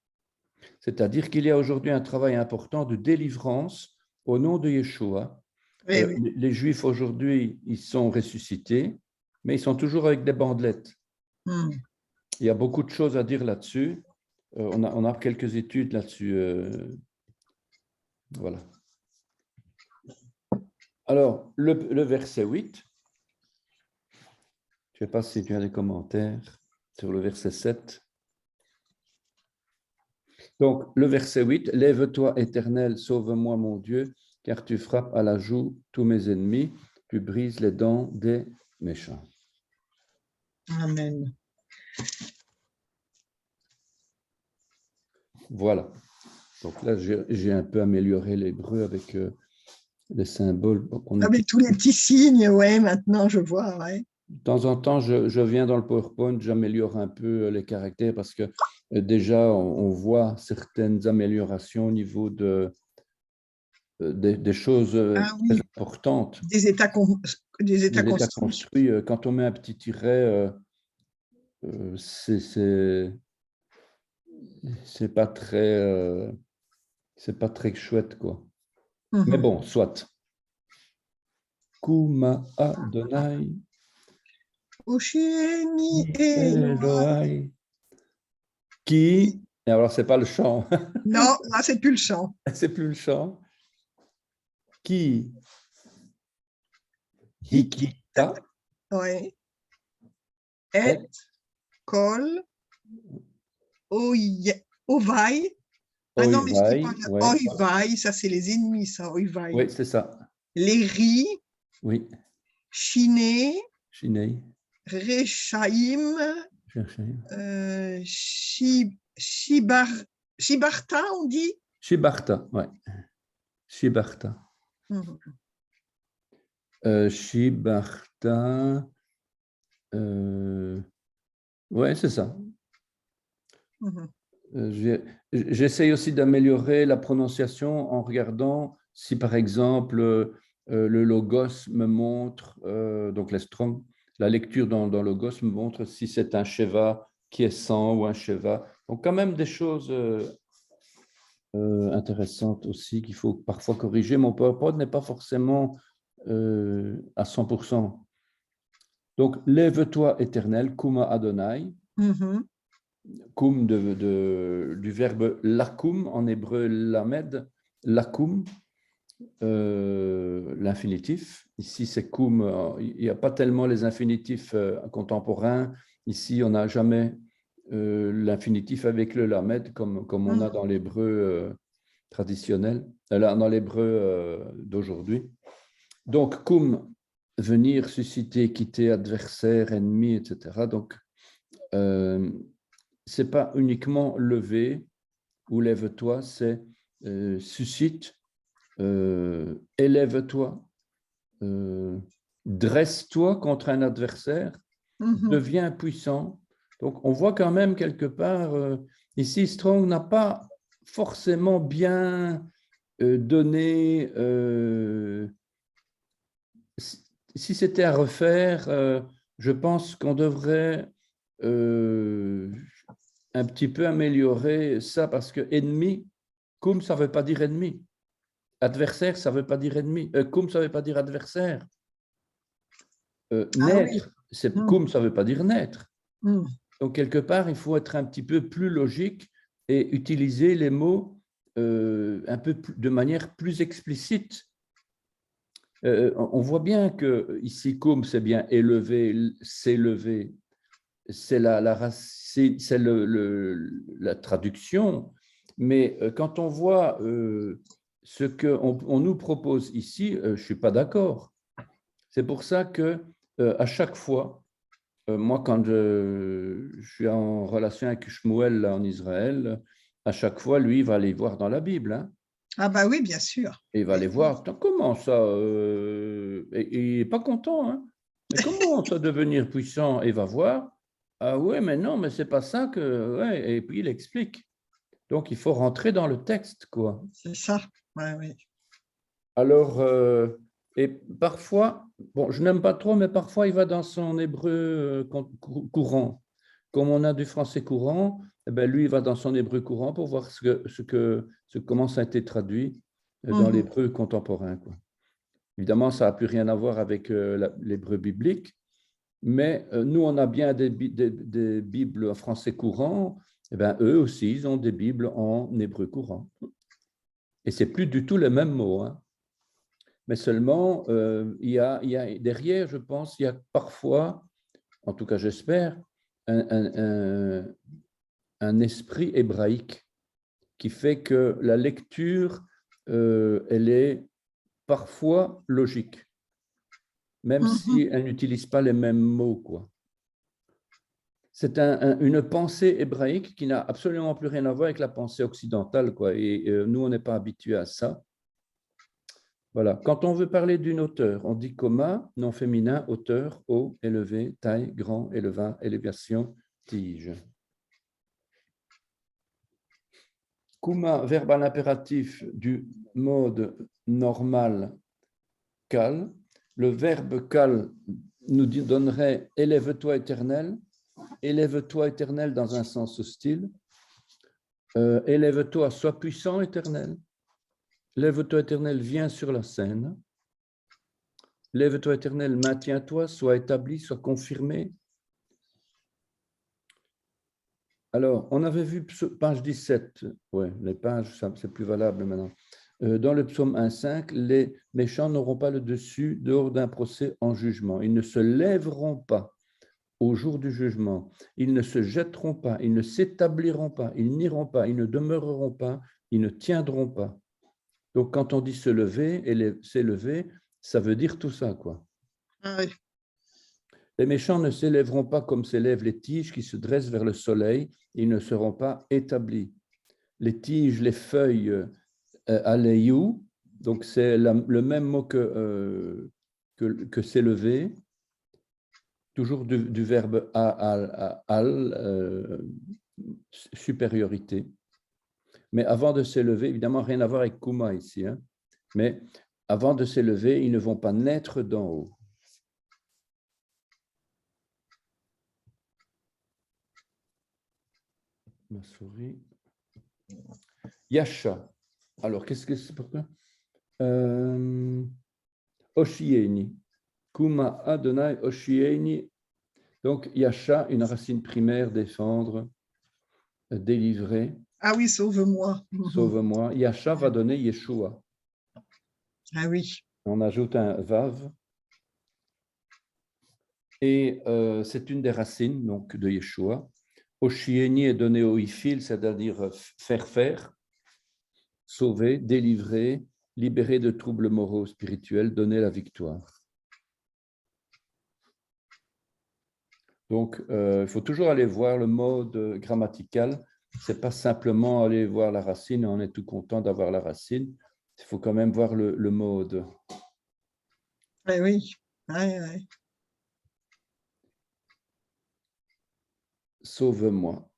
Speaker 1: C'est-à-dire qu'il y a aujourd'hui un travail important de délivrance au nom de Yeshua.
Speaker 2: Oui, oui.
Speaker 1: Les Juifs aujourd'hui, ils sont ressuscités, mais ils sont toujours avec des bandelettes. Il y a beaucoup de choses à dire là-dessus. On a quelques études là-dessus. Voilà. Alors, le verset 8. Je ne sais pas si tu as des commentaires sur le verset 7. Donc, le verset 8, « Lève-toi, Éternel, sauve-moi, mon Dieu, car tu frappes à la joue tous mes ennemis, tu brises les dents des méchants. »
Speaker 2: Amen.
Speaker 1: Voilà. Donc là, j'ai un peu amélioré l'hébreu avec les symboles.
Speaker 2: Avec tous les petits signes, ouais, maintenant je vois, ouais.
Speaker 1: De temps en temps, je viens dans le PowerPoint, j'améliore un peu les caractères parce que déjà, on voit certaines améliorations au niveau des choses très importantes.
Speaker 2: Des états construits.
Speaker 1: Quand on met un petit tiret, c'est pas très chouette, quoi. Mais bon, soit. Kuma Adonai.
Speaker 2: Osheni Elohai.
Speaker 1: Qui, et alors c'est pas le chant.
Speaker 2: Non, là c'est plus le chant.
Speaker 1: C'est plus le chant. Qui Hikita.
Speaker 2: Oui. Et Kol Ovai. Ah non, mais je dis pas Oivai, ça c'est les ennemis, ça, Oivai.
Speaker 1: Oui, c'est ça.
Speaker 2: Les riz.
Speaker 1: Oui.
Speaker 2: Chiné.
Speaker 1: Chinei.
Speaker 2: Rechaim. Shibarta, on dit?
Speaker 1: Shibarta, oui. Shibarta. Shibarta. Oui, c'est ça. J'essaye aussi d'améliorer la prononciation en regardant si, par exemple, le logos me montre, donc l'estrom, la lecture dans logos me montre si c'est un sheva qui est 100 ou un sheva. Donc, quand même des choses intéressantes aussi qu'il faut parfois corriger. Mon PowerPoint n'est pas forcément à 100%. Donc, lève-toi, Éternel, Kuma Adonai. Kum du verbe lakum, en hébreu lamed, lakum, l'infinitif. Ici, c'est kum, il n'y a pas tellement les infinitifs contemporains. Ici, on n'a jamais l'infinitif avec le lamed, comme on a dans l'hébreu traditionnel, dans l'hébreu d'aujourd'hui. Donc, kum, venir, susciter, quitter, adversaire, ennemi, etc. Donc, ce n'est pas uniquement lever ou lève-toi, c'est suscite, élève-toi, dresse-toi contre un adversaire, deviens puissant. Donc, on voit quand même quelque part, ici, Strong n'a pas forcément bien donné, si c'était à refaire, je pense qu'on devrait un petit peu améliorer ça parce que ennemi, kum, ça ne veut pas dire ennemi. Adversaire, ça ne veut pas dire ennemi. Kum, ça ne veut pas dire adversaire. Naître, kum, ça ne veut pas dire naître. Donc, quelque part, il faut être un petit peu plus logique et utiliser les mots un peu de manière plus explicite. On voit bien que ici, kum, c'est bien élever, s'élever. C'est la traduction, mais quand on voit ce qu'on nous propose ici, je ne suis pas d'accord. C'est pour ça que à chaque fois, moi, quand je suis en relation avec Shmuel là, en Israël, à chaque fois, lui, il va aller voir dans la Bible. Hein.
Speaker 2: Ah bah oui, bien sûr.
Speaker 1: Et il va aller voir, comment ça et il n'est pas content. Hein. Mais comment ça devenir puissant? Et il va voir. Ah ouais, mais non, mais c'est pas ça que... Ouais, et puis il explique. Donc, il faut rentrer dans le texte, quoi.
Speaker 2: C'est ça, ouais, oui.
Speaker 1: Alors, et parfois, bon, je n'aime pas trop, mais parfois, il va dans son hébreu courant. Comme on a du français courant, eh bien, lui, il va dans son hébreu courant pour voir comment ça a été traduit dans l'hébreu contemporain, quoi. Évidemment, ça n'a plus rien à voir avec l'hébreu biblique, mais nous, on a bien des Bibles en français courant. Eh bien, eux aussi, ils ont des Bibles en hébreu courant. Et ce n'est plus du tout les mêmes mots. Hein. Mais seulement, il y a derrière, je pense, il y a parfois, en tout cas j'espère, un esprit hébraïque qui fait que la lecture, elle est parfois logique, même si elle n'utilise pas les mêmes mots, quoi. C'est une pensée hébraïque qui n'a absolument plus rien à voir avec la pensée occidentale, quoi. Et nous, on n'est pas habitués à ça. Voilà. Quand on veut parler d'une hauteur, on dit coma, nom féminin, hauteur, haut, élevé, taille, grand, éleva, élévation, tige. Kuma, verbe à l'impératif du mode normal, kal. Le verbe kal nous donnerait élève-toi éternel. Élève-toi éternel dans un sens hostile. Élève-toi, sois puissant éternel. Lève-toi éternel, viens sur la scène. Lève-toi éternel, maintiens-toi, sois établi, sois confirmé. Alors, on avait vu page 17, ouais, les pages, c'est plus valable maintenant. Dans le psaume 1,5, les méchants n'auront pas le dessus dehors d'un procès en jugement. Ils ne se lèveront pas au jour du jugement. Ils ne se jetteront pas, ils ne s'établiront pas, ils n'iront pas, ils ne demeureront pas, ils ne tiendront pas. Donc, quand on dit se lever et s'élever, ça veut dire tout ça, quoi.
Speaker 2: Ah oui.
Speaker 1: Les méchants ne s'élèveront pas comme s'élèvent les tiges qui se dressent vers le soleil, ils ne seront pas établis. Les tiges, les feuilles, aléyou, donc c'est le même mot que s'élever, toujours du verbe al, supériorité. Mais avant de s'élever, évidemment, rien à voir avec Kuma ici, hein, mais avant de s'élever, ils ne vont pas naître d'en haut. Ma souris. Yasha. Alors, qu'est-ce que c'est pourquoi Oshieni. Kuma Adonai Oshieni. Donc, Yasha, une racine primaire, défendre, délivrer.
Speaker 2: Ah oui, sauve-moi.
Speaker 1: Sauve-moi. Yasha va donner Yeshua.
Speaker 2: Ah oui.
Speaker 1: On ajoute un Vav. Et c'est une des racines donc, de Yeshua. Oshieni est donné au Ifil, c'est-à-dire faire, sauver, délivrer, libérer de troubles moraux, spirituels, donner la victoire. Donc, il faut toujours aller voir le mode grammatical. Ce n'est pas simplement aller voir la racine, on est tout content d'avoir la racine. Il faut quand même voir le mode.
Speaker 2: Oui, oui. Oui.
Speaker 1: Sauve-moi.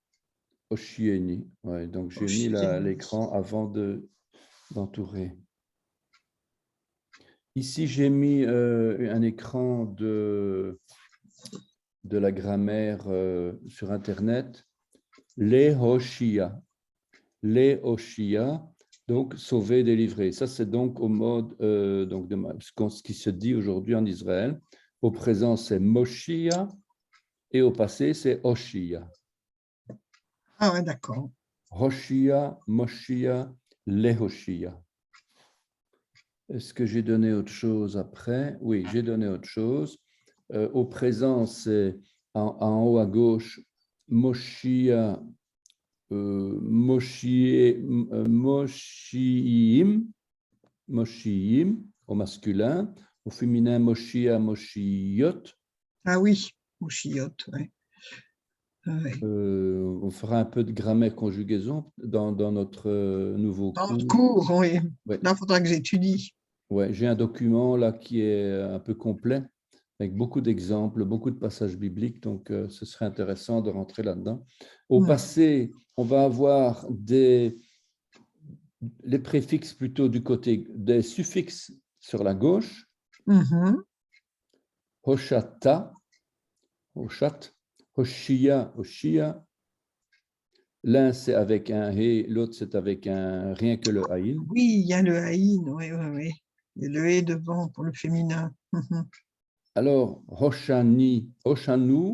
Speaker 1: Oshieni. Ouais, donc, j'ai mis l'écran avant d'entourer. Ici, j'ai mis un écran de la grammaire sur Internet. Les Hoshia. Les Hoshia, donc sauver, délivrer. Ça, c'est donc au mode donc ce qui se dit aujourd'hui en Israël. Au présent, c'est Moshia et au passé, c'est Hoshia.
Speaker 2: Ah ouais, d'accord.
Speaker 1: Hoshia, Moshia, les Hoshia. Est-ce que j'ai donné autre chose après? Oui, j'ai donné autre chose. Au présent, c'est en haut à gauche, Moshia, Moshiim, Moshiyim, au masculin. Au féminin, Moshia, Moshiyot.
Speaker 2: Ah oui, Moshiyot, oui.
Speaker 1: On fera un peu de grammaire conjugaison dans notre nouveau
Speaker 2: Dans
Speaker 1: cours.
Speaker 2: le cours, oui.
Speaker 1: Ouais.
Speaker 2: Là, il faudra que j'étudie.
Speaker 1: Ouais, j'ai un document là qui est un peu complet, avec beaucoup d'exemples, beaucoup de passages bibliques, donc ce serait intéressant de rentrer là-dedans. Au passé, on va avoir les préfixes plutôt du côté des suffixes sur la gauche. Hoshata, Hoshat, Hoshia, Hoshia. L'un, c'est avec un he, l'autre, c'est avec un rien que le haïn.
Speaker 2: Oui, il y a le haïn, oui, oui, oui. Il y a le he devant pour le féminin.
Speaker 1: Alors, Hoshani, Hoshanu,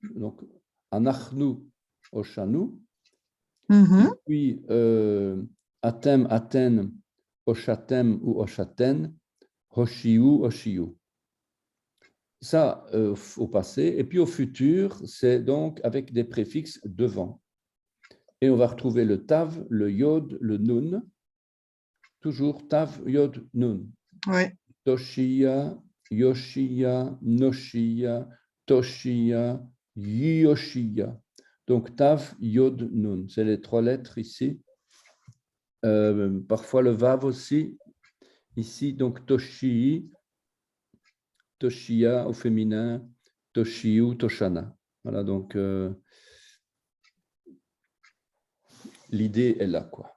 Speaker 1: donc Anachnu, Hoshanu. Puis, Atem, Aten, Oshatem ou Oshaten, Hoshiu, Hoshiu. Ça, au passé. Et puis au futur, c'est donc avec des préfixes devant. Et on va retrouver le tav, le yod, le nun. Toujours tav, yod, nun.
Speaker 2: Ouais.
Speaker 1: Toshiya, Yoshiya, Noshiya, Toshiya, Yoshiya. Donc tav, yod, nun. C'est les 3 lettres ici. Parfois le vav aussi. Ici, donc Toshi, Toshiya au féminin, Toshiyu, Toshana. Voilà, donc l'idée est là, quoi.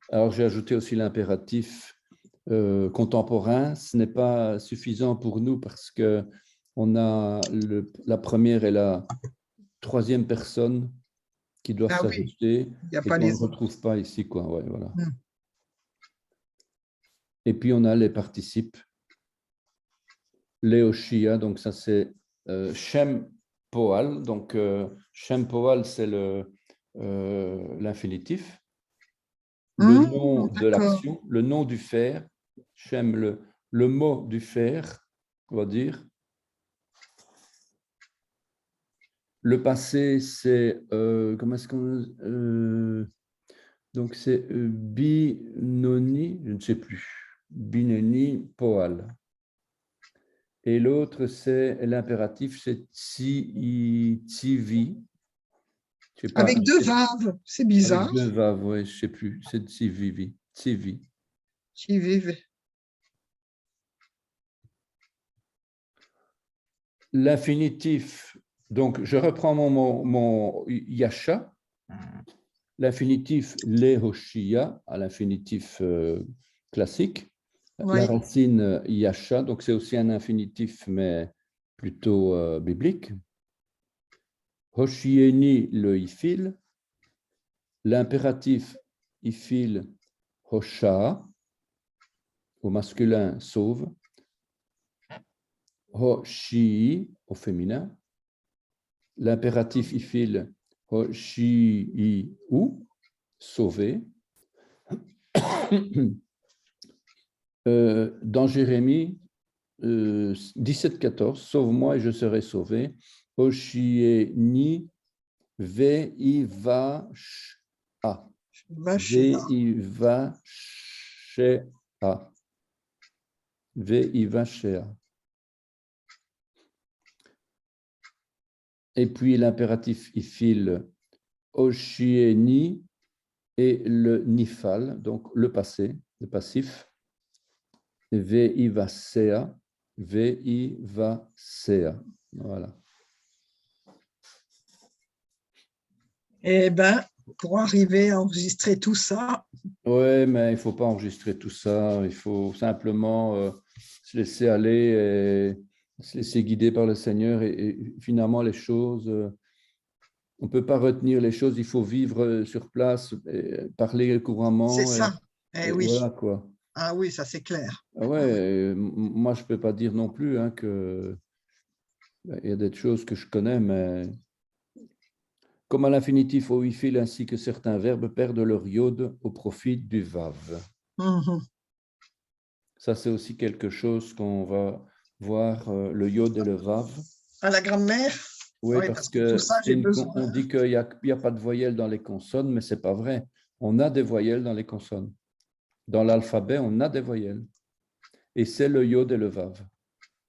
Speaker 1: Alors, j'ai ajouté aussi l'impératif contemporain. Ce n'est pas suffisant pour nous parce qu'on a la première et la troisième personne qui doivent s'ajouter et qu'on ne retrouve pas ici, quoi. Ouais, voilà. Et puis, on a les participes. Léoshia, donc ça c'est Shem Poal. Donc Shem Poal, c'est l'infinitif. Le nom de l'action, le nom du faire. Shem, le mot du faire, on va dire. Le passé, c'est comment est-ce qu'on donc c'est Binoni, je ne sais plus. Binoni Poal. Et l'autre, c'est l'impératif, c'est Tzivi.
Speaker 2: Avec 2 vaves, c'est bizarre.
Speaker 1: Avec 2 vaves, oui, je ne sais plus. C'est Tzivi. Tzivi.
Speaker 2: Tzivi.
Speaker 1: L'infinitif, donc je reprends mon yasha. L'infinitif lehoshia, à l'infinitif classique.
Speaker 2: Oui.
Speaker 1: La racine yasha, donc c'est aussi un infinitif, mais plutôt biblique. Hoshieni, le ifil. L'impératif ifil, hosha, au masculin, sauve. Hoshii, au féminin. L'impératif ifil, hoshii, ou, sauver. Dans Jérémie 17-14, sauve-moi et je serai sauvé. Hoshieni veiva a. Veiva shea. Veiva shea. Et puis l'impératif ifil Oshieni et le nifal, donc le passé, le passif. Veiva sea. Veiva sea. Voilà.
Speaker 2: Eh bien, pour arriver à enregistrer tout ça.
Speaker 1: Oui, mais il ne faut pas enregistrer tout ça. Il faut simplement se laisser aller et se laisser guider par le Seigneur. Et finalement, les choses, on ne peut pas retenir les choses. Il faut vivre sur place, et parler couramment.
Speaker 2: C'est ça.
Speaker 1: Et
Speaker 2: oui.
Speaker 1: voilà, quoi.
Speaker 2: Ah oui, ça c'est clair.
Speaker 1: Ah ouais, moi, je ne peux pas dire non plus qu'il y a des choses que je connais, mais comme à l'infinitif au ifil ainsi que certains verbes perdent leur iode au profit du vav. Ça, c'est aussi quelque chose qu'on va voir, le iode et le vav.
Speaker 2: À la grammaire?
Speaker 1: Oui, parce que on dit qu'il n'y a pas de voyelles dans les consonnes, mais ce n'est pas vrai. On a des voyelles dans les consonnes. Dans l'alphabet, on a des voyelles. Et c'est le yod et le vav,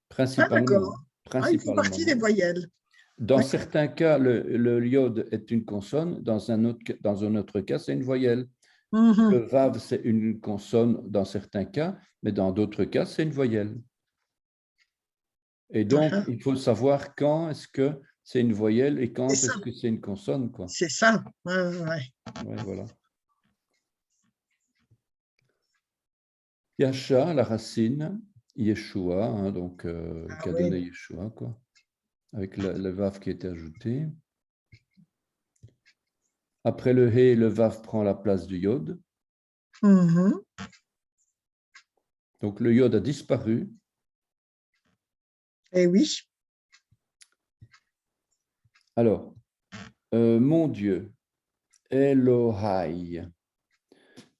Speaker 1: principalement.
Speaker 2: Ah, ils font partie des voyelles.
Speaker 1: Dans certains cas, le yod est une consonne, dans un autre cas, c'est une voyelle. Le vav, c'est une consonne dans certains cas, mais dans d'autres cas, c'est une voyelle. Et donc, il faut savoir quand est-ce que c'est une voyelle et quand est-ce que c'est une consonne, quoi.
Speaker 2: C'est ça.
Speaker 1: Ouais, voilà. Yasha, la racine, Yeshua, hein, donc qui a donné Yeshua, quoi, avec le vav qui a été ajouté. Après le He, le Vav prend la place du Yod. Donc le Yod a disparu.
Speaker 2: Eh oui.
Speaker 1: Alors, mon Dieu, Elohai,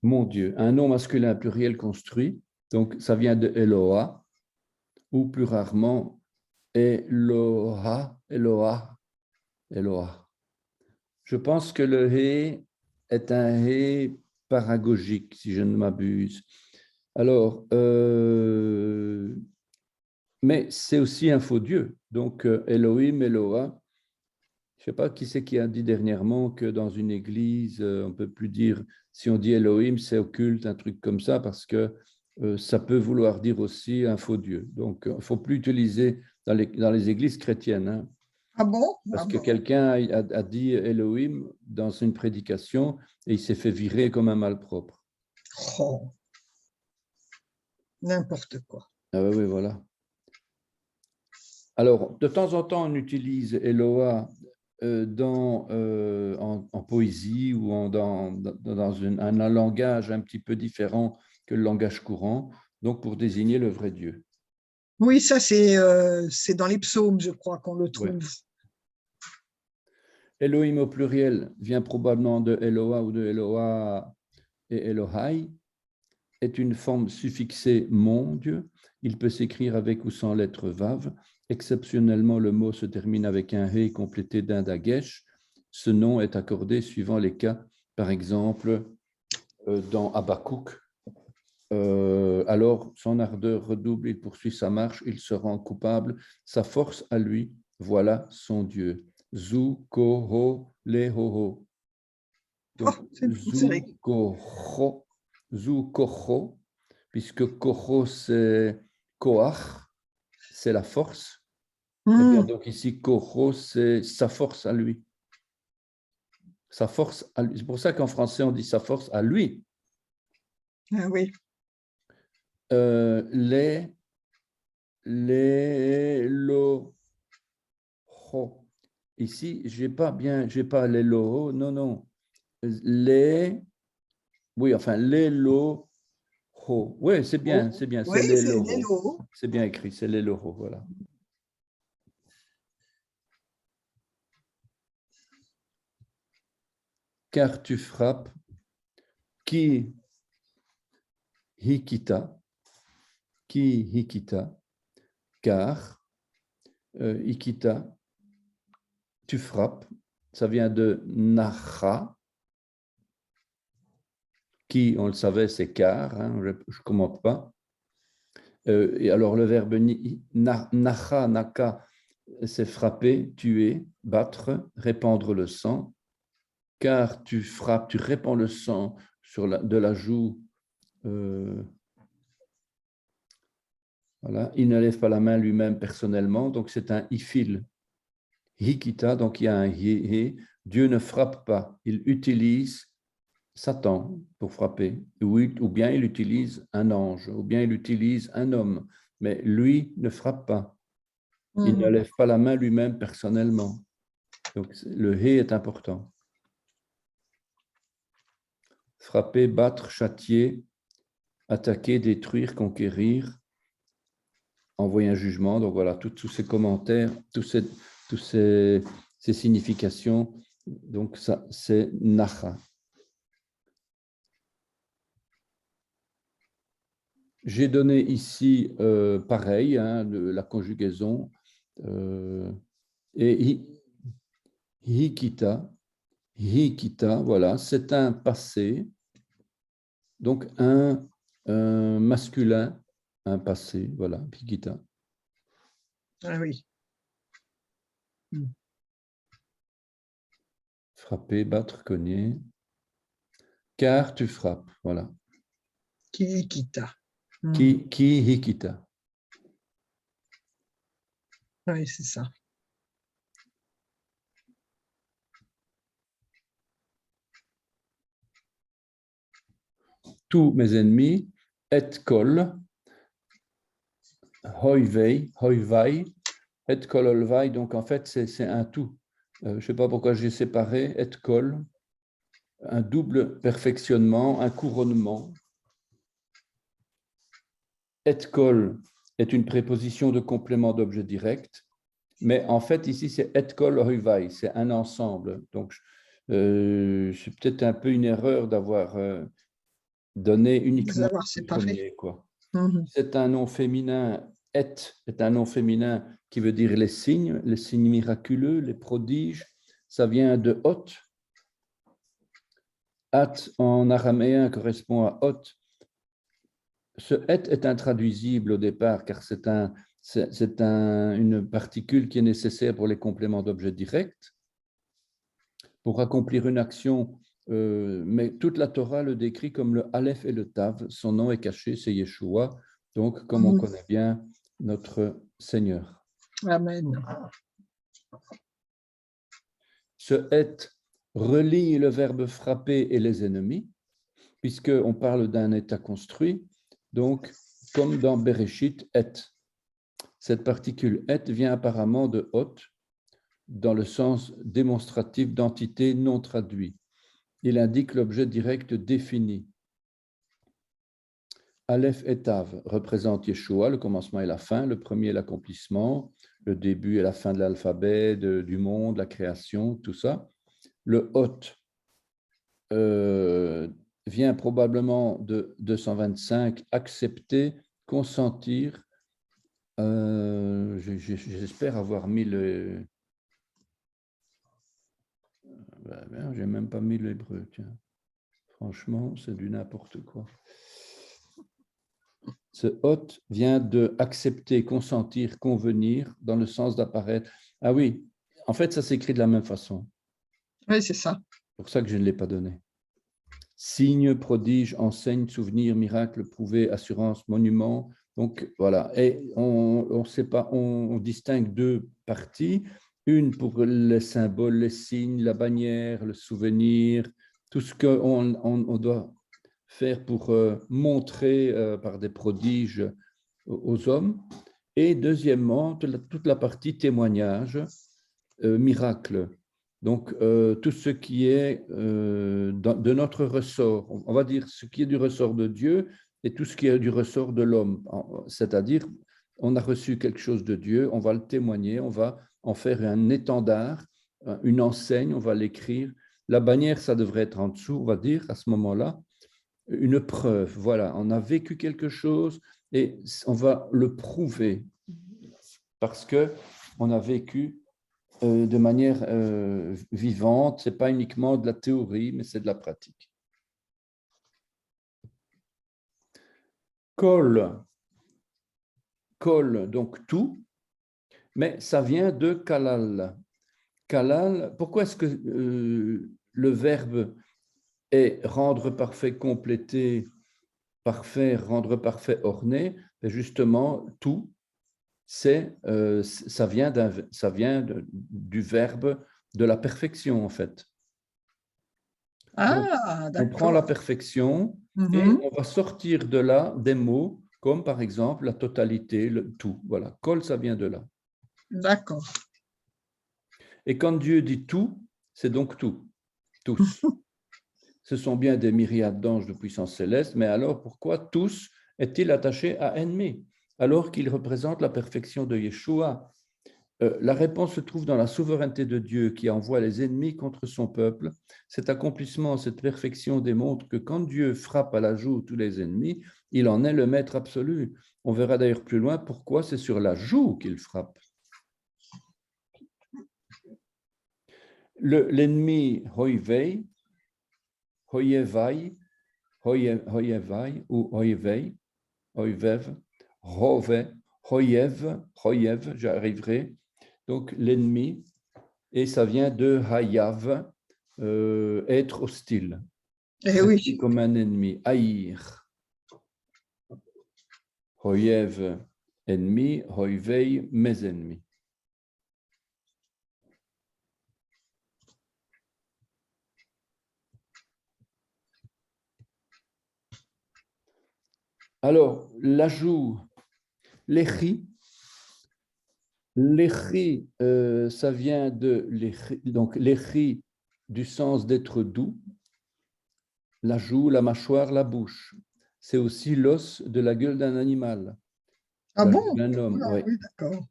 Speaker 1: mon Dieu, un nom masculin pluriel construit. Donc ça vient de Eloah, ou plus rarement Eloha, Eloah, Eloah. Je pense que le He est un He paragogique, si je ne m'abuse. Alors, mais c'est aussi un faux Dieu. Donc, Elohim, Eloah, je ne sais pas qui c'est qui a dit dernièrement que dans une église, on ne peut plus dire, si on dit Elohim, c'est occulte, un truc comme ça, parce que ça peut vouloir dire aussi un faux Dieu. Donc, il ne faut plus utiliser dans les églises chrétiennes. Hein,
Speaker 2: ah bon?
Speaker 1: parce que quelqu'un a dit Elohim dans une prédication et il s'est fait virer comme un malpropre.
Speaker 2: Oh. N'importe quoi.
Speaker 1: Ah oui, voilà. Alors, de temps en temps, on utilise Eloah en poésie ou dans un langage un petit peu différent que le langage courant, donc pour désigner le vrai Dieu.
Speaker 2: Oui, ça c'est dans les psaumes, je crois qu'on le trouve.
Speaker 1: Ouais. Elohim au pluriel vient probablement de Eloah ou de Eloah et Elohai, est une forme suffixée mon Dieu. Il peut s'écrire avec ou sans lettre vav. Exceptionnellement, le mot se termine avec un he complété d'un dagesh. Ce nom est accordé suivant les cas. Par exemple, dans Habakkuk, alors son ardeur redouble, il poursuit sa marche, il se rend coupable, sa force à lui, voilà son Dieu. Zu koho lehoho. Donc, zu koho, zu koho, puisque koho c'est koach, c'est la force. Eh bien, donc ici, koho, c'est sa force à lui. Sa force à lui. C'est pour ça qu'en français, on dit sa force à lui.
Speaker 2: Ah oui.
Speaker 1: L'Eloho. Ici, j'ai pas l'Eloho, non. Oui, enfin, l'Eloho. Oui, c'est bien, c'est l'Eloho. C'est bien écrit, c'est l'Eloho, voilà. Car tu frappes, qui hikita, car hikita, tu frappes, ça vient de nacha, qui, on le savait, c'est car, hein, je ne commente pas. Et alors le verbe nacha, naka, c'est frapper, tuer, battre, répandre le sang. Car tu frappes, tu répands le sang de la joue. Voilà. Il ne lève pas la main lui-même personnellement, donc c'est un ifil. Hikita, donc il y a un he. Dieu ne frappe pas, il utilise Satan pour frapper, ou bien il utilise un ange, ou bien il utilise un homme, mais lui ne frappe pas. Il ne lève pas la main lui-même personnellement. Donc le he est important. Frapper, battre, châtier, attaquer, détruire, conquérir, envoyer un jugement. Donc voilà, tous ces commentaires, toutes ces significations. Donc ça, c'est nacha. J'ai donné ici, pareil, hein, la conjugaison. Et hikita, voilà, c'est un passé. Donc un masculin, un passé, voilà, Hikita.
Speaker 2: Ah oui.
Speaker 1: Frapper, battre, cogner. Car tu frappes, voilà.
Speaker 2: Qui quitta.
Speaker 1: Qui hikita.
Speaker 2: Oui, c'est ça.
Speaker 1: Tous mes ennemis, et kol, hoivei, et kol olvai, donc en fait c'est un tout. Je ne sais pas pourquoi j'ai séparé, et kol, un double perfectionnement, un couronnement. Et kol est une préposition de complément d'objet direct, mais en fait ici c'est et kol hoivai, c'est un ensemble. Donc c'est peut-être un peu une erreur d'avoir donné uniquement le premier, quoi. C'est un nom féminin, est un nom féminin qui veut dire les signes miraculeux, les prodiges. Ça vient de hot. At en araméen correspond à hot. Ce est intraduisible au départ car c'est une particule qui est nécessaire pour les compléments d'objet direct. Pour accomplir une action, mais toute la Torah le décrit comme le Aleph et le Tav. Son nom est caché, c'est Yeshua. Donc, comme on connaît bien notre Seigneur.
Speaker 2: Amen.
Speaker 1: Ce est relie le verbe frapper et les ennemis, puisqu'on parle d'un état construit. Donc, comme dans Bereshit, est. Cette particule est vient apparemment de hot, dans le sens démonstratif d'entité non traduite. Il indique l'objet direct défini. Aleph et Tav représentent Yeshua, le commencement et la fin. Le premier est l'accomplissement, le début et la fin de l'alphabet, du monde, la création, tout ça. Le Hot vient probablement de 225, accepter, consentir. J'espère avoir mis le... Ben, j'ai même pas mis l'hébreu, tiens. Franchement, c'est du n'importe quoi. Ce hôte vient de accepter, consentir, convenir, dans le sens d'apparaître. Ah oui, en fait, ça s'écrit de la même façon.
Speaker 2: Oui, c'est ça.
Speaker 1: C'est pour ça que je ne l'ai pas donné. Signe, prodige, enseigne, souvenir, miracle, prouvé, assurance, monument. Donc voilà. Et on sait pas, on distingue deux parties. Une pour les symboles, les signes, la bannière, le souvenir, tout ce qu'on doit faire pour montrer par des prodiges aux hommes. Et deuxièmement, toute la partie témoignage, miracle. Donc, tout ce qui est de notre ressort, on va dire ce qui est du ressort de Dieu et tout ce qui est du ressort de l'homme. C'est-à-dire, on a reçu quelque chose de Dieu, on va le témoigner, on va en faire un étendard, une enseigne, on va l'écrire. La bannière, ça devrait être en dessous, on va dire, à ce moment-là, une preuve. Voilà, on a vécu quelque chose et on va le prouver parce que on a vécu de manière vivante. Ce n'est pas uniquement de la théorie, mais c'est de la pratique. Kol, donc tout, mais ça vient de kalal. Kalal, pourquoi est-ce que le verbe est rendre parfait, compléter, parfait, rendre parfait, orner? Et justement, tout, ça vient du verbe de la perfection, en fait.
Speaker 2: Ah,
Speaker 1: on prend la
Speaker 2: d'accord.
Speaker 1: perfection et on va sortir de là des mots comme par exemple la totalité, le tout. Voilà, kol, ça vient de là.
Speaker 2: D'accord.
Speaker 1: Et quand Dieu dit tout, c'est donc tout, tous. Ce sont bien des myriades d'anges de puissance céleste, mais alors pourquoi tous est-il attaché à ennemi alors qu'il représente la perfection de Yeshua? La réponse se trouve dans la souveraineté de Dieu qui envoie les ennemis contre son peuple. Cet accomplissement, cette perfection démontre que quand Dieu frappe à la joue tous les ennemis, il en est le maître absolu. On verra d'ailleurs plus loin pourquoi c'est sur la joue qu'il frappe. L'ennemi Hoyevai, hoyevai ou hoyevei, hoyvev, hove, hoyev, j'arriverai. Donc l'ennemi, et ça vient de hayav, être hostile,
Speaker 2: oui.
Speaker 1: comme un ennemi, haïr. Hoyev, ennemi, hoyvei, mes ennemis. Alors, l'ajout l'échi. L'échi, ça vient de l'échi, donc l'échi du sens d'être doux, la joue, la mâchoire, la bouche. C'est aussi l'os de la gueule d'un animal.
Speaker 2: Ah
Speaker 1: la
Speaker 2: bon?
Speaker 1: joue d'un homme,
Speaker 2: Ah,
Speaker 1: oui.
Speaker 2: oui, d'accord.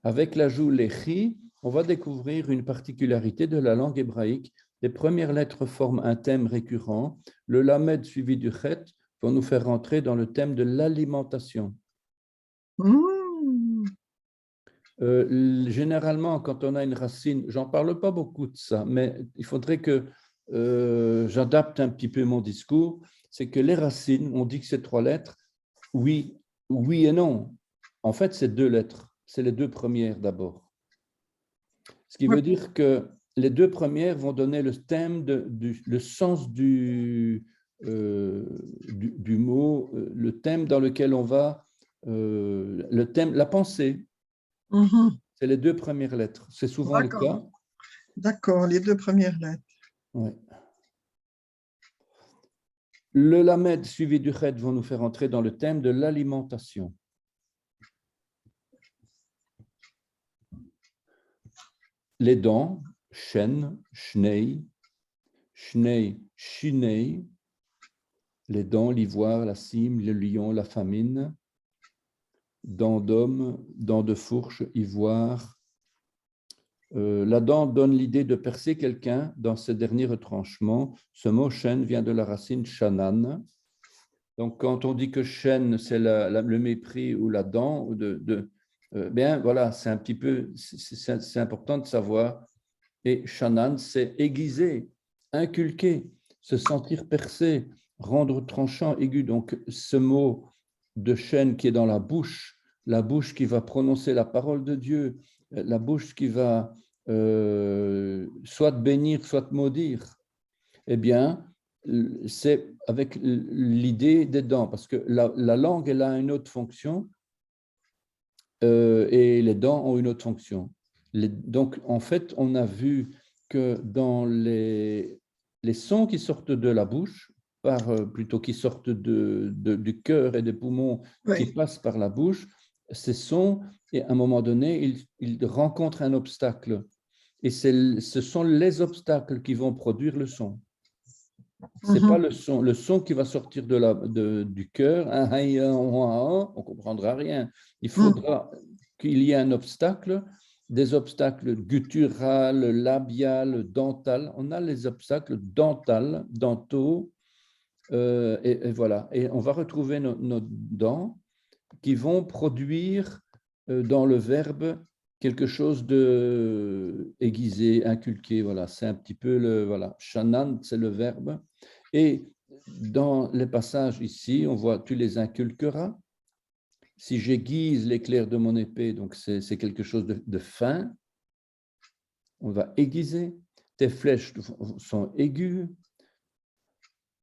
Speaker 1: Avec l'ajout l'échi, on va découvrir une particularité de la langue hébraïque. Les premières lettres forment un thème récurrent. Le lamed suivi du chet vont nous faire rentrer dans le thème de l'alimentation. Généralement, quand on a une racine, j'en parle pas beaucoup de ça, mais il faudrait que j'adapte un petit peu mon discours. C'est que les racines, on dit que c'est 3 lettres. Oui, oui et non. En fait, c'est 2 lettres. C'est les 2 premières d'abord. Ce qui veut dire que les 2 premières vont donner le thème, le sens du mot, le thème dans lequel on va, le thème, la pensée. C'est les 2 premières lettres. C'est souvent le cas.
Speaker 2: D'accord, les 2 premières lettres.
Speaker 1: Ouais. Le lamed suivi du chet vont nous faire entrer dans le thème de l'alimentation. Les dents, shen, shnei, shnei, shinei, les dents, l'ivoire, la cime, le lion, la famine, dents d'homme, dents de fourche, ivoire. La dent donne l'idée de percer quelqu'un dans ses derniers retranchements. Ce mot shen vient de la racine shanan. Donc, quand on dit que shen, c'est le mépris ou la dent, ou bien voilà, c'est un petit peu, c'est important de savoir. Et shanan, c'est aiguiser, inculquer, se sentir percé, rendre tranchant, aigu. Donc, ce mot de shen qui est dans la bouche qui va prononcer la parole de Dieu, la bouche qui va soit bénir, soit maudire, eh bien, c'est avec l'idée des dents, parce que la langue, elle a une autre fonction et les dents ont une autre fonction. Donc, en fait, on a vu que dans les sons qui sortent de la bouche, plutôt qui sortent du cœur et des poumons, qui passent par la bouche, ces sons, et à un moment donné, ils rencontrent un obstacle. Et ce sont les obstacles qui vont produire le son. Ce n'est pas le son qui va sortir du cœur, on ne comprendra rien. Il faudra qu'il y ait un obstacle, des obstacles gutturales, labiales, dentales. On a les obstacles dentaux, et voilà. Et on va retrouver nos dents qui vont produire dans le verbe quelque chose de aiguisé, inculqué. Voilà, c'est un petit peu voilà. Shanan, c'est le verbe. Et dans les passages ici, on voit tu les inculqueras. Si j'aiguise l'éclair de mon épée, donc c'est quelque chose de fin. On va aiguiser. Tes flèches sont aiguës.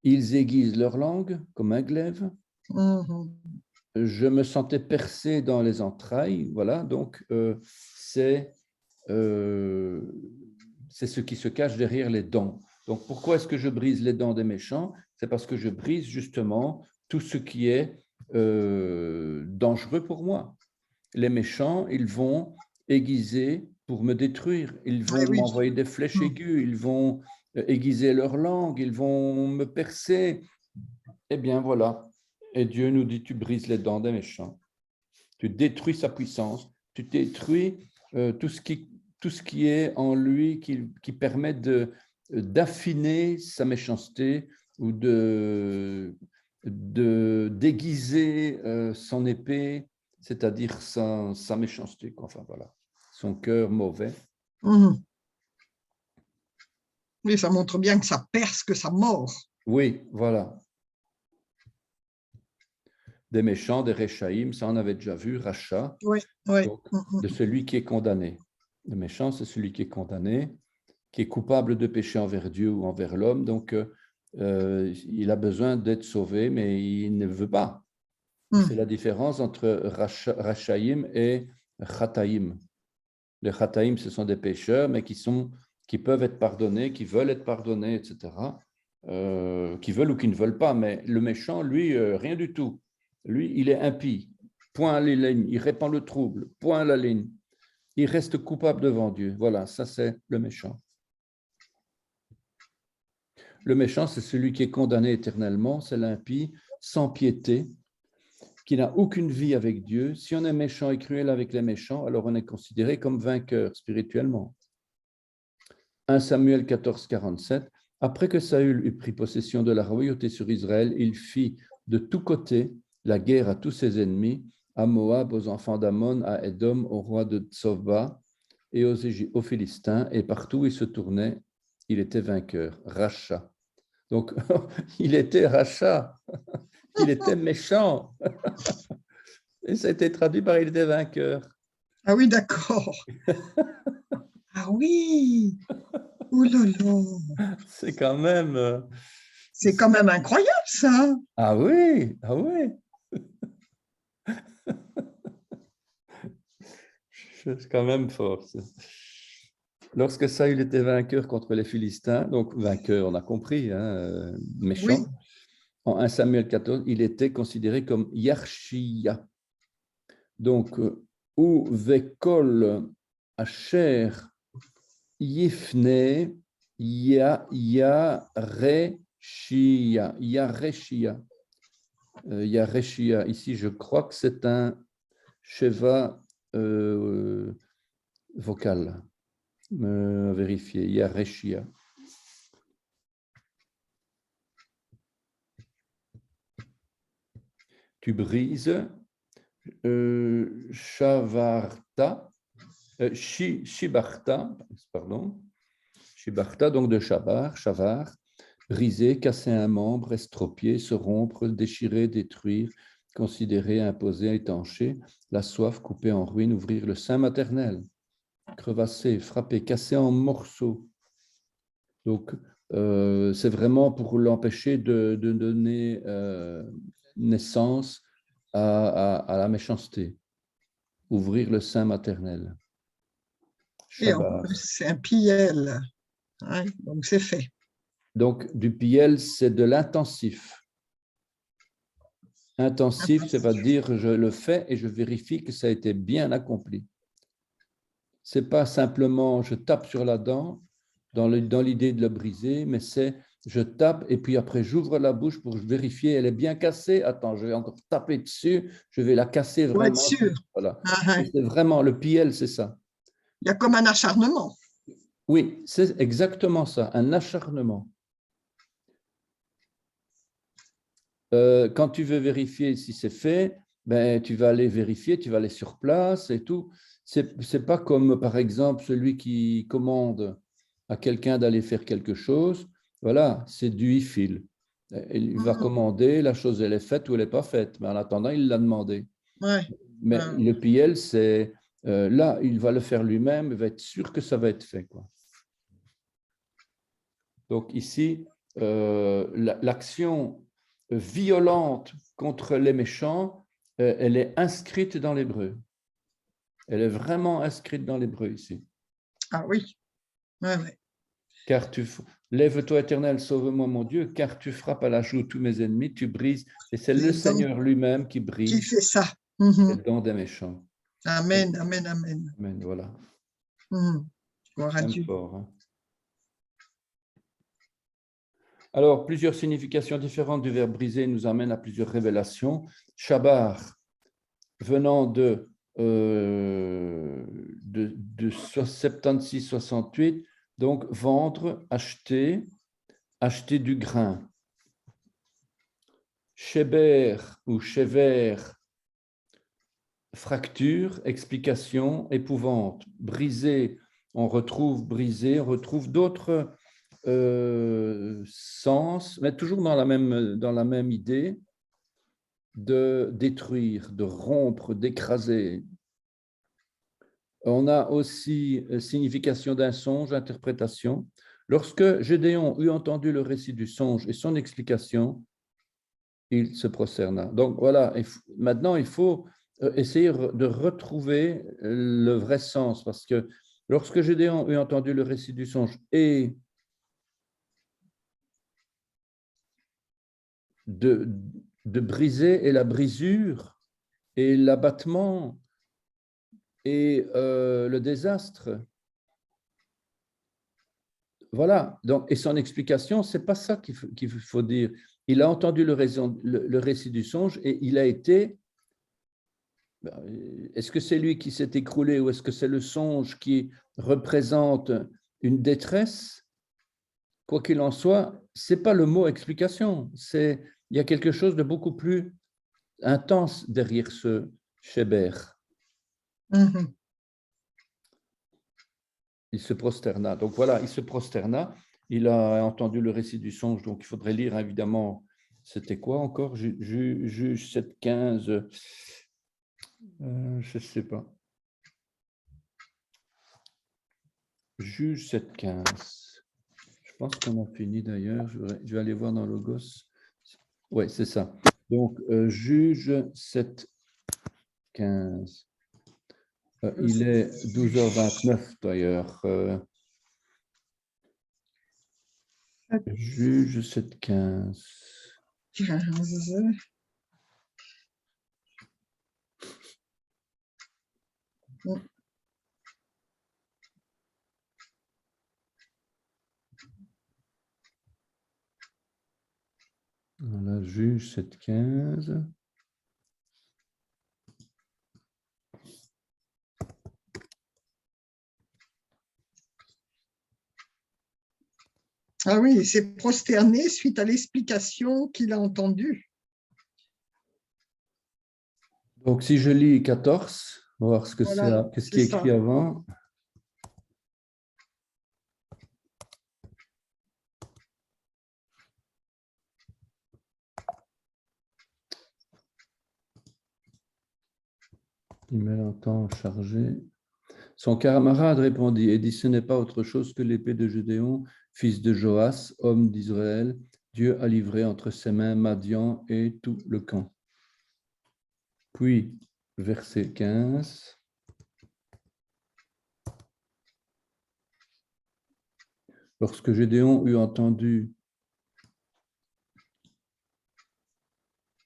Speaker 1: Ils aiguisent leur langue comme un glaive. Je me sentais percé dans les entrailles. Voilà, donc c'est ce qui se cache derrière les dents. Donc, pourquoi est-ce que je brise les dents des méchants? C'est parce que je brise justement tout ce qui est dangereux pour moi. Les méchants, ils vont aiguiser pour me détruire. Ils vont m'envoyer des flèches aiguës. Ils vont aiguiser leur langue. Ils vont me percer. Eh bien, voilà. Et Dieu nous dit, tu brises les dents des méchants. Tu détruis sa puissance. Tu détruis tout ce qui est en lui qui permet d'affiner sa méchanceté ou déguiser son épée, c'est-à-dire sa méchanceté. Enfin, voilà, son cœur mauvais.
Speaker 2: Oui, ça montre bien que ça perce, que ça mord.
Speaker 1: Oui, voilà. Des méchants, des Réchaïm, ça on avait déjà vu, Racha,
Speaker 2: Oui, oui.
Speaker 1: donc de celui qui est condamné. Le méchant, c'est celui qui est condamné, qui est coupable de péché envers Dieu ou envers l'homme, donc il a besoin d'être sauvé, mais il ne veut pas. C'est la différence entre Rachaïm et Chataïm. Les Chataïm, ce sont des pécheurs, mais qui peuvent être pardonnés, qui veulent être pardonnés, etc. Qui veulent ou qui ne veulent pas, mais le méchant, lui, rien du tout. Lui, il est impie. Point à les lignes, il répand le trouble. Point à la ligne. Il reste coupable devant Dieu. Voilà, ça c'est le méchant. Le méchant, c'est celui qui est condamné éternellement, c'est l'impie, sans piété, qui n'a aucune vie avec Dieu. Si on est méchant et cruel avec les méchants, alors on est considéré comme vainqueur spirituellement. 1 Samuel 14, 47. Après que Saül eut pris possession de la royauté sur Israël, il fit de tous côtés la guerre à tous ses ennemis, à Moab, aux enfants d'Ammon, à Édom, au roi de Tsoba et aux Philistins, et partout où il se tournait, il était vainqueur. Racha. Donc, il était Racha, il était méchant. Et ça a été traduit par il était vainqueur.
Speaker 2: Ah oui, d'accord. Ah oui. Ouh là là.
Speaker 1: C'est quand même...
Speaker 2: C'est quand même incroyable, ça.
Speaker 1: Ah oui, ah oui. C'est quand même fort. Lorsque Saül était vainqueur contre les Philistins, donc vainqueur, on a compris, hein, méchant,
Speaker 2: Oui.
Speaker 1: en 1 Samuel 14, il était considéré comme Yarshia. Donc, ou Vekol Asher Yifne Yareshia. Yareshia. Yareshia. Ici, je crois que c'est un Sheva vocal. Vérifier. Yareshia. Tu brises Shavarta, Shibarta, pardon, Shibarta, donc de Shavar, briser, casser un membre, estropier, se rompre, déchirer, détruire, considérer, imposer, étancher, la soif, couper en ruine, ouvrir le sein maternel, crevasser, frapper, casser en morceaux. Donc, c'est vraiment pour l'empêcher de donner naissance à la méchanceté. Ouvrir le sein maternel.
Speaker 2: Et en
Speaker 1: Shabar.
Speaker 2: plus, c'est un piel. Hein, donc, c'est fait.
Speaker 1: Donc, du piel, c'est de l'intensif. Intensif, c'est pas dire je le fais et je vérifie que ça a été bien accompli. C'est pas simplement je tape sur la dent dans l'idée de le briser, mais c'est je tape et puis après j'ouvre la bouche pour vérifier elle est bien cassée. Attends, je vais encore taper dessus, je vais la casser
Speaker 2: Pour être
Speaker 1: vraiment.
Speaker 2: sûr.
Speaker 1: Voilà.
Speaker 2: Ah,
Speaker 1: C'est vraiment le piel, c'est ça.
Speaker 2: il y a comme un acharnement.
Speaker 1: Oui, c'est exactement ça, un acharnement. Quand tu veux vérifier si c'est fait, ben, tu vas aller vérifier, tu vas aller sur place et tout. C'est pas comme, par exemple, celui qui commande à quelqu'un d'aller faire quelque chose. Voilà, c'est du e-fil. Il va commander, la chose, elle est faite ou elle n'est pas faite. Mais en attendant, il l'a demandé.
Speaker 2: Ouais.
Speaker 1: Mais le PL, c'est là, il va le faire lui-même, il va être sûr que ça va être fait, quoi. Donc ici, l'action violente contre les méchants, elle est inscrite dans l'hébreu. Elle est vraiment inscrite dans l'hébreu ici.
Speaker 2: Ah oui. Ouais, ouais.
Speaker 1: Car lève-toi éternel, sauve-moi mon Dieu, car tu frappes à la joue tous mes ennemis, tu brises, et c'est le Seigneur lui-même qui brise
Speaker 2: qui fait ça.
Speaker 1: les dents des méchants.
Speaker 2: Amen, amen, amen.
Speaker 1: Amen, voilà.
Speaker 2: Gloire à Dieu.
Speaker 1: Fort, hein. Alors, plusieurs significations différentes du verbe briser nous amènent à plusieurs révélations. Shabar, venant de 76-68, donc vendre, acheter du grain. Sheber ou shever, fracture, explication, épouvante. Briser, on retrouve brisé, on retrouve d'autres sens, mais toujours dans la même idée de détruire, de rompre, d'écraser. On a aussi signification d'un songe, interprétation. Lorsque Gédéon eut entendu le récit du songe et son explication, il se prosterna. Donc voilà, maintenant il faut essayer de retrouver le vrai sens, parce que lorsque Gédéon eut entendu le récit du songe et de briser et la brisure et l'abattement et le désastre. Voilà, donc, et son explication, ce n'est pas ça qu'il faut dire. Il a entendu le récit du songe et il a été... Est-ce que c'est lui qui s'est écroulé ou est-ce que c'est le songe qui représente une détresse? Quoi qu'il en soit, ce n'est pas le mot explication. Il y a quelque chose de beaucoup plus intense derrière ce Sheber.
Speaker 2: Mm-hmm.
Speaker 1: Il se prosterna. Donc voilà, il se prosterna. Il a entendu le récit du songe, donc il faudrait lire évidemment. C'était quoi encore? Juge 7,15. Je ne sais pas. Juge 7,15. Je pense qu'on a fini d'ailleurs. Je vais aller voir dans Logos. Oui, c'est ça. Donc, Juge 7,15. Il est 12h29 d'ailleurs. Juge 7,15. Voilà, Juge 7,15.
Speaker 2: Ah oui, il s'est prosterné suite à l'explication qu'il a entendue.
Speaker 1: Donc, si je lis 14, on va voir ce que
Speaker 2: Voilà,
Speaker 1: c'est, qu'est-ce qui est écrit avant. Il met un temps chargé. Son camarade répondit et dit, ce n'est pas autre chose que l'épée de Gédéon, fils de Joas, homme d'Israël. Dieu a livré entre ses mains Madian et tout le camp. Puis, verset 15. Lorsque Gédéon eut entendu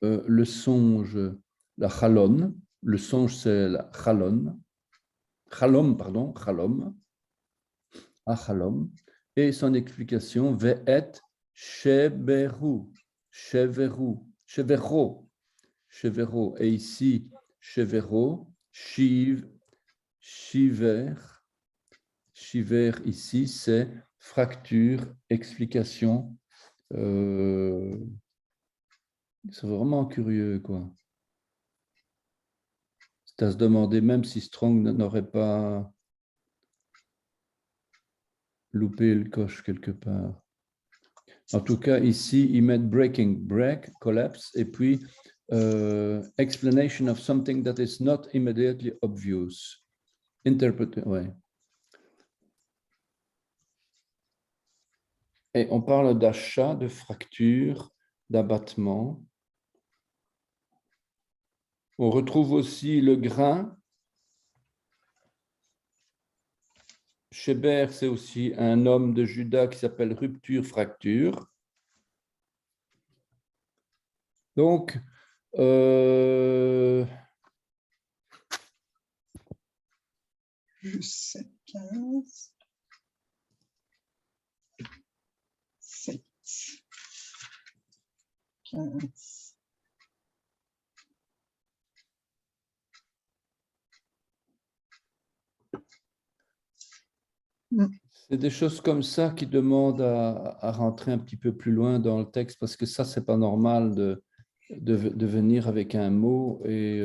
Speaker 1: le songe, la chalon, le songe c'est la chalon, chalom, et son explication, ve'et sheveru, et ici, shevero, shiver ici, c'est fracture, explication. C'est vraiment curieux, quoi. C'est à se demander même si Strong n'aurait pas loupé le coche quelque part. En tout cas, ici, ils mettent breaking, break, collapse, et puis explanation of something that is not immediately obvious. Interpret, ouais. Et on parle d'achat, de fracture, d'abattement. On retrouve aussi le grain. Sheber, c'est aussi un homme de Juda qui s'appelle Rupture, Fracture. Donc,
Speaker 2: 7, 15, 7, 15.
Speaker 1: C'est des choses comme ça qui demandent à rentrer un petit peu plus loin dans le texte, parce que ça, c'est pas normal de venir avec un mot et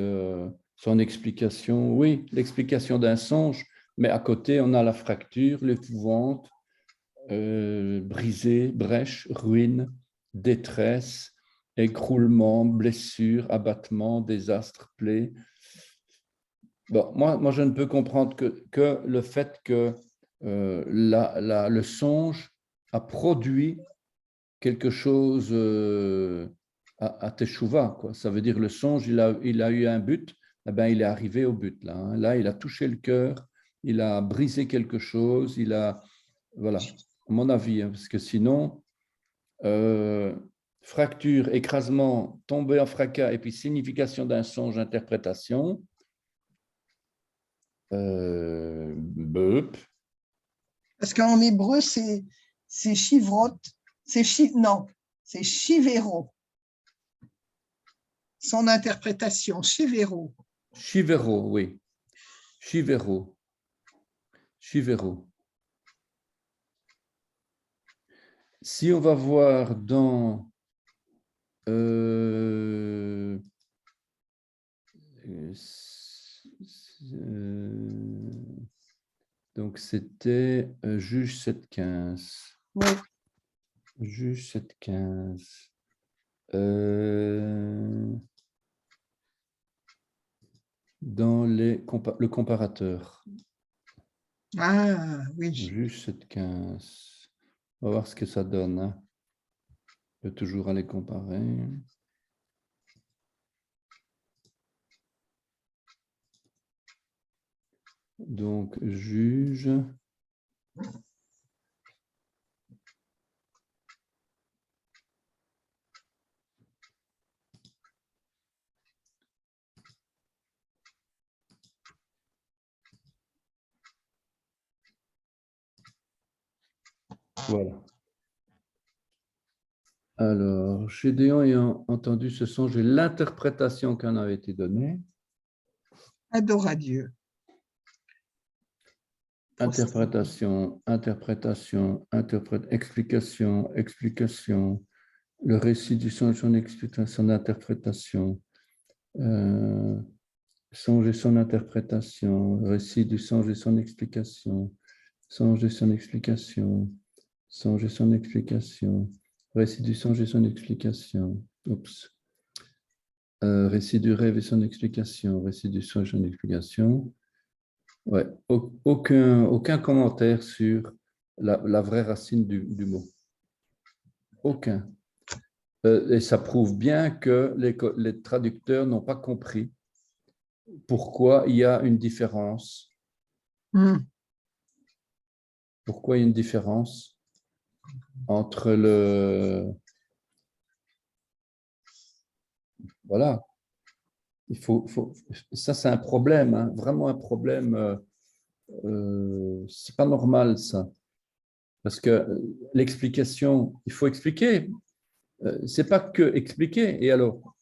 Speaker 1: son explication. Oui, l'explication d'un songe, mais à côté, on a la fracture, l'épouvante, brisé, brèche, ruine, détresse, écroulement, blessure, abattement, désastre, plaie. Bon, moi, je ne peux comprendre que le fait que le songe a produit quelque chose à Teshuvah, quoi. Ça veut dire le songe, il a eu un but, eh ben, il est arrivé au but. Là, hein. Là, il a touché le cœur, il a brisé quelque chose, voilà, à mon avis, hein, parce que sinon, fracture, écrasement, tombée en fracas, et puis signification d'un songe, interprétation,
Speaker 2: parce qu'en hébreu, c'est chivrot, non, c'est chivero. Son interprétation, chivero.
Speaker 1: Chivero, oui. Chivero. Chivero. Si on va voir dans donc c'était juge 7.15.
Speaker 2: Oui.
Speaker 1: Juge 7.15. Dans le comparateur.
Speaker 2: Ah, oui.
Speaker 1: Juge 7.15. On va voir ce que ça donne. Hein. Je peux toujours aller comparer. Donc, juge. Voilà. Alors, Gédéon ayant entendu ce songe et l'interprétation qui en avait été donnée.
Speaker 2: Adore à Dieu.
Speaker 1: Interprétation, explication, le récit du songe, son explication, son interprétation, songe et son interprétation, récit du songe et son explication, songe et son explication, songe et son explication, récit du songe et son explication, récit du rêve et son explication, récit du songe et son explication. Ouais, aucun commentaire sur la vraie racine du mot. Aucun. Et ça prouve bien que les traducteurs n'ont pas compris pourquoi il y a une différence. Pourquoi il y a une différence entre le... Voilà. Ça, c'est un problème, hein, vraiment un problème. C'est pas normal, ça. Parce que l'explication, il faut expliquer. C'est pas que expliquer. Et alors,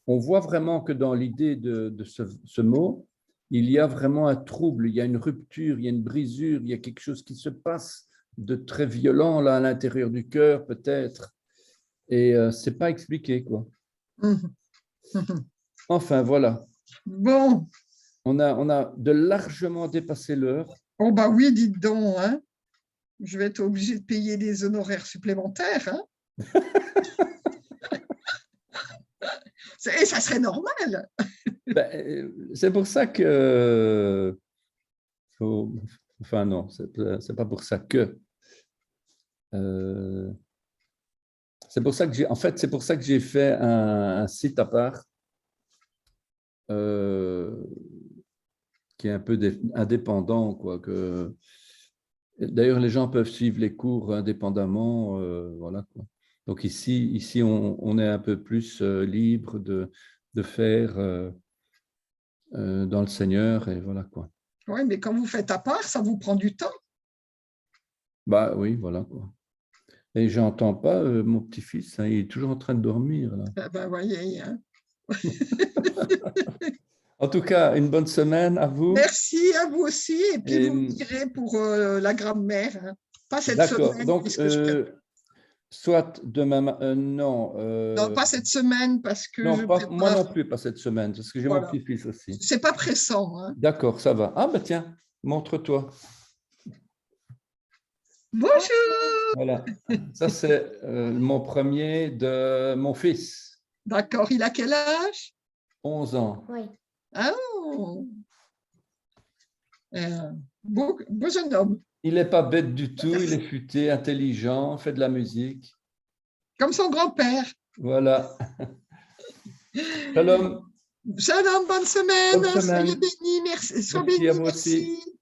Speaker 1: on voit vraiment que dans l'idée de ce mot, il y a vraiment un trouble, il y a une rupture, il y a une brisure, il y a quelque chose qui se passe de très violent là à l'intérieur du cœur, peut-être. Et c'est pas expliqué, quoi. Enfin, voilà.
Speaker 2: Bon.
Speaker 1: On a de largement dépassé l'heure.
Speaker 2: Oh, bah oui, dites donc, hein. Je vais être obligée de payer des honoraires supplémentaires. Hein. Et ça serait normal.
Speaker 1: C'est pour ça que... Enfin, non, c'est pas pour ça que... c'est pour ça que j'ai... En fait, c'est pour ça que j'ai fait un site à part qui est un peu indépendant, quoi. D'ailleurs, les gens peuvent suivre les cours indépendamment, voilà, quoi. Donc ici on est un peu plus libre de faire dans le Seigneur, et voilà, quoi.
Speaker 2: Oui, mais quand vous faites à part, ça vous prend du temps.
Speaker 1: Bah oui, voilà, quoi. Et j'entends pas mon petit-fils, hein, il est toujours en train de dormir, là.
Speaker 2: Ah ben, voyez, hein.
Speaker 1: En tout cas, une bonne semaine à vous.
Speaker 2: Merci à vous aussi. Et puis, vous me direz pour la grammaire. Hein. Pas cette semaine.
Speaker 1: Donc, soit demain, non.
Speaker 2: Non, pas cette semaine parce que
Speaker 1: non, moi non plus, pas cette semaine, parce que j'ai mon petit-fils aussi.
Speaker 2: C'est pas pressant. Hein.
Speaker 1: D'accord, ça va. Ah, ben tiens, montre-toi.
Speaker 2: Bonjour.
Speaker 1: Voilà. Ça, c'est mon premier de mon fils.
Speaker 2: D'accord, il a quel âge?
Speaker 1: 11 ans.
Speaker 3: Oui.
Speaker 2: Oh. Beau jeune homme.
Speaker 1: Il n'est pas bête du tout, il est futé, intelligent, fait de la musique.
Speaker 2: Comme son grand-père.
Speaker 1: Voilà. Shalom.
Speaker 2: Shalom, bonne semaine.
Speaker 1: Bonne semaine.
Speaker 2: Soyez bénis. Merci. Sois
Speaker 1: Merci
Speaker 2: bénis.
Speaker 1: à vous aussi.
Speaker 2: Merci.